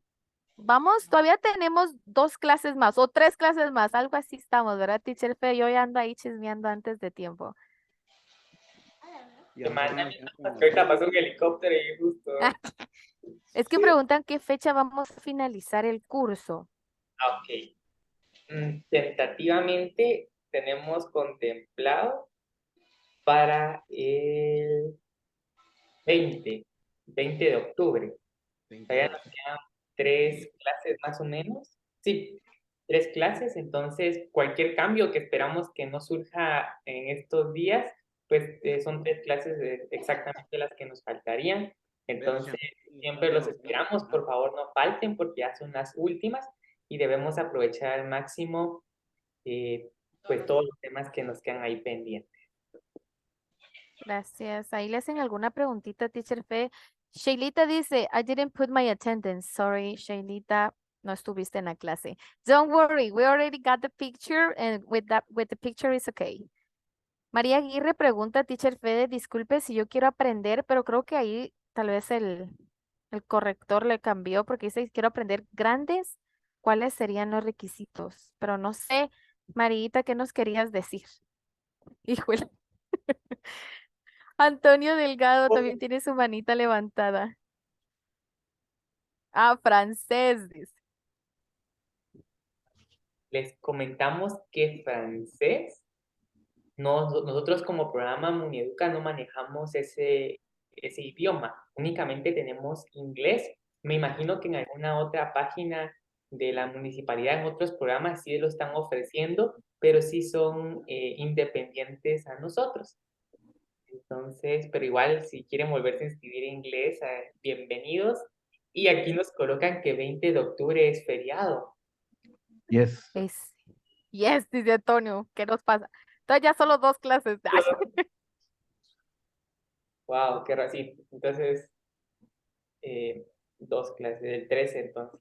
vamos, todavía tenemos 2 clases más o 3 clases más, algo así estamos, ¿verdad, teacher Fe? Yo ya ando ahí chismeando antes de tiempo. Ahorita pasó un helicóptero y justo. Es que preguntan qué fecha vamos a finalizar el curso. Ok. Tentativamente tenemos contemplado para el 20 de octubre. Todavía nos quedan 3 clases más o menos. Sí, 3 clases. Entonces, cualquier cambio que esperamos que no surja en estos días, pues son 3 clases exactamente las que nos faltarían. Entonces, siempre los esperamos. Por favor, no falten porque ya son las últimas y debemos aprovechar al máximo pues todos los temas que nos quedan ahí pendientes. Gracias. Ahí le hacen alguna preguntita, teacher Fe. Shailita dice, I didn't put my attendance. Sorry, Shailita, no estuviste en la clase. Don't worry, we already got the picture and with the picture is okay. María Aguirre pregunta, teacher Fede, disculpe si yo quiero aprender, pero creo que ahí tal vez el corrector le cambió porque dice, quiero aprender grandes, ¿cuáles serían los requisitos? Pero no sé, Marita, ¿qué nos querías decir? Híjole. Antonio Delgado también tiene su manita levantada. Ah, francés, dice. Les comentamos que francés, nosotros como programa Munieduca no manejamos ese idioma, únicamente tenemos inglés. Me imagino que en alguna otra página de la municipalidad, en otros programas sí lo están ofreciendo, pero sí son independientes a nosotros. Entonces, pero igual si quieren volverse a inscribir en inglés, bienvenidos. Y aquí nos colocan que 20 de octubre es feriado. Yes. Yes, dice Antonio, ¿qué nos pasa? Entonces ya solo 2 clases. Wow, qué raro. Sí, entonces, 2 clases, el 13 entonces.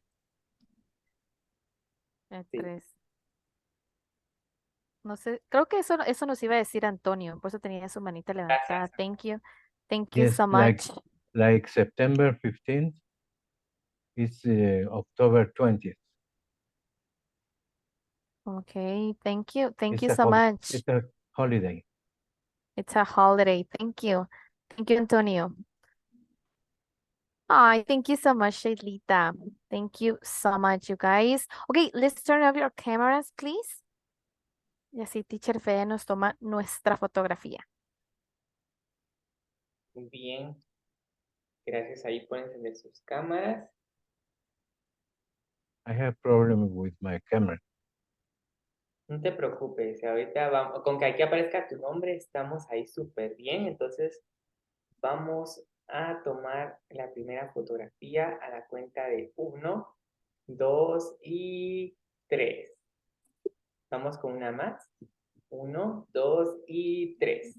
El Sí. 3. No sé, creo que eso nos iba a decir Antonio, por eso tenía su manita levantada. Gracias. Thank you. Thank you Yes, so much. like September 15th is October 20th. Okay, thank you. Thank It's you a so much. It's a holiday. It's a holiday. Thank you. Thank you, Antonio. Ay, thank you so much, Shailita. Thank you so much, you guys. Okay, let's turn off your cameras, please. Y así Teacher Fede nos toma nuestra fotografía. Bien. Gracias ahí por encender sus cámaras. I have problem with my camera. No te preocupes, ahorita vamos, con que aquí aparezca tu nombre, estamos ahí súper bien. Entonces, vamos a tomar la primera fotografía a la cuenta de 1, 2 y 3. Vamos con una más. 1, 2 y 3.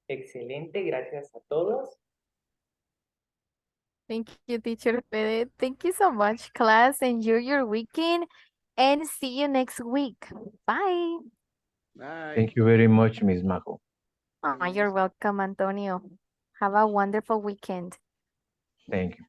Excelente, gracias a todos. Thank you, teacher Fede. Thank you so much, class. Enjoy your weekend and see you next week. Bye. Bye. Thank you very much, Miss Majo. Oh, you're welcome, Antonio. Have a wonderful weekend. Thank you.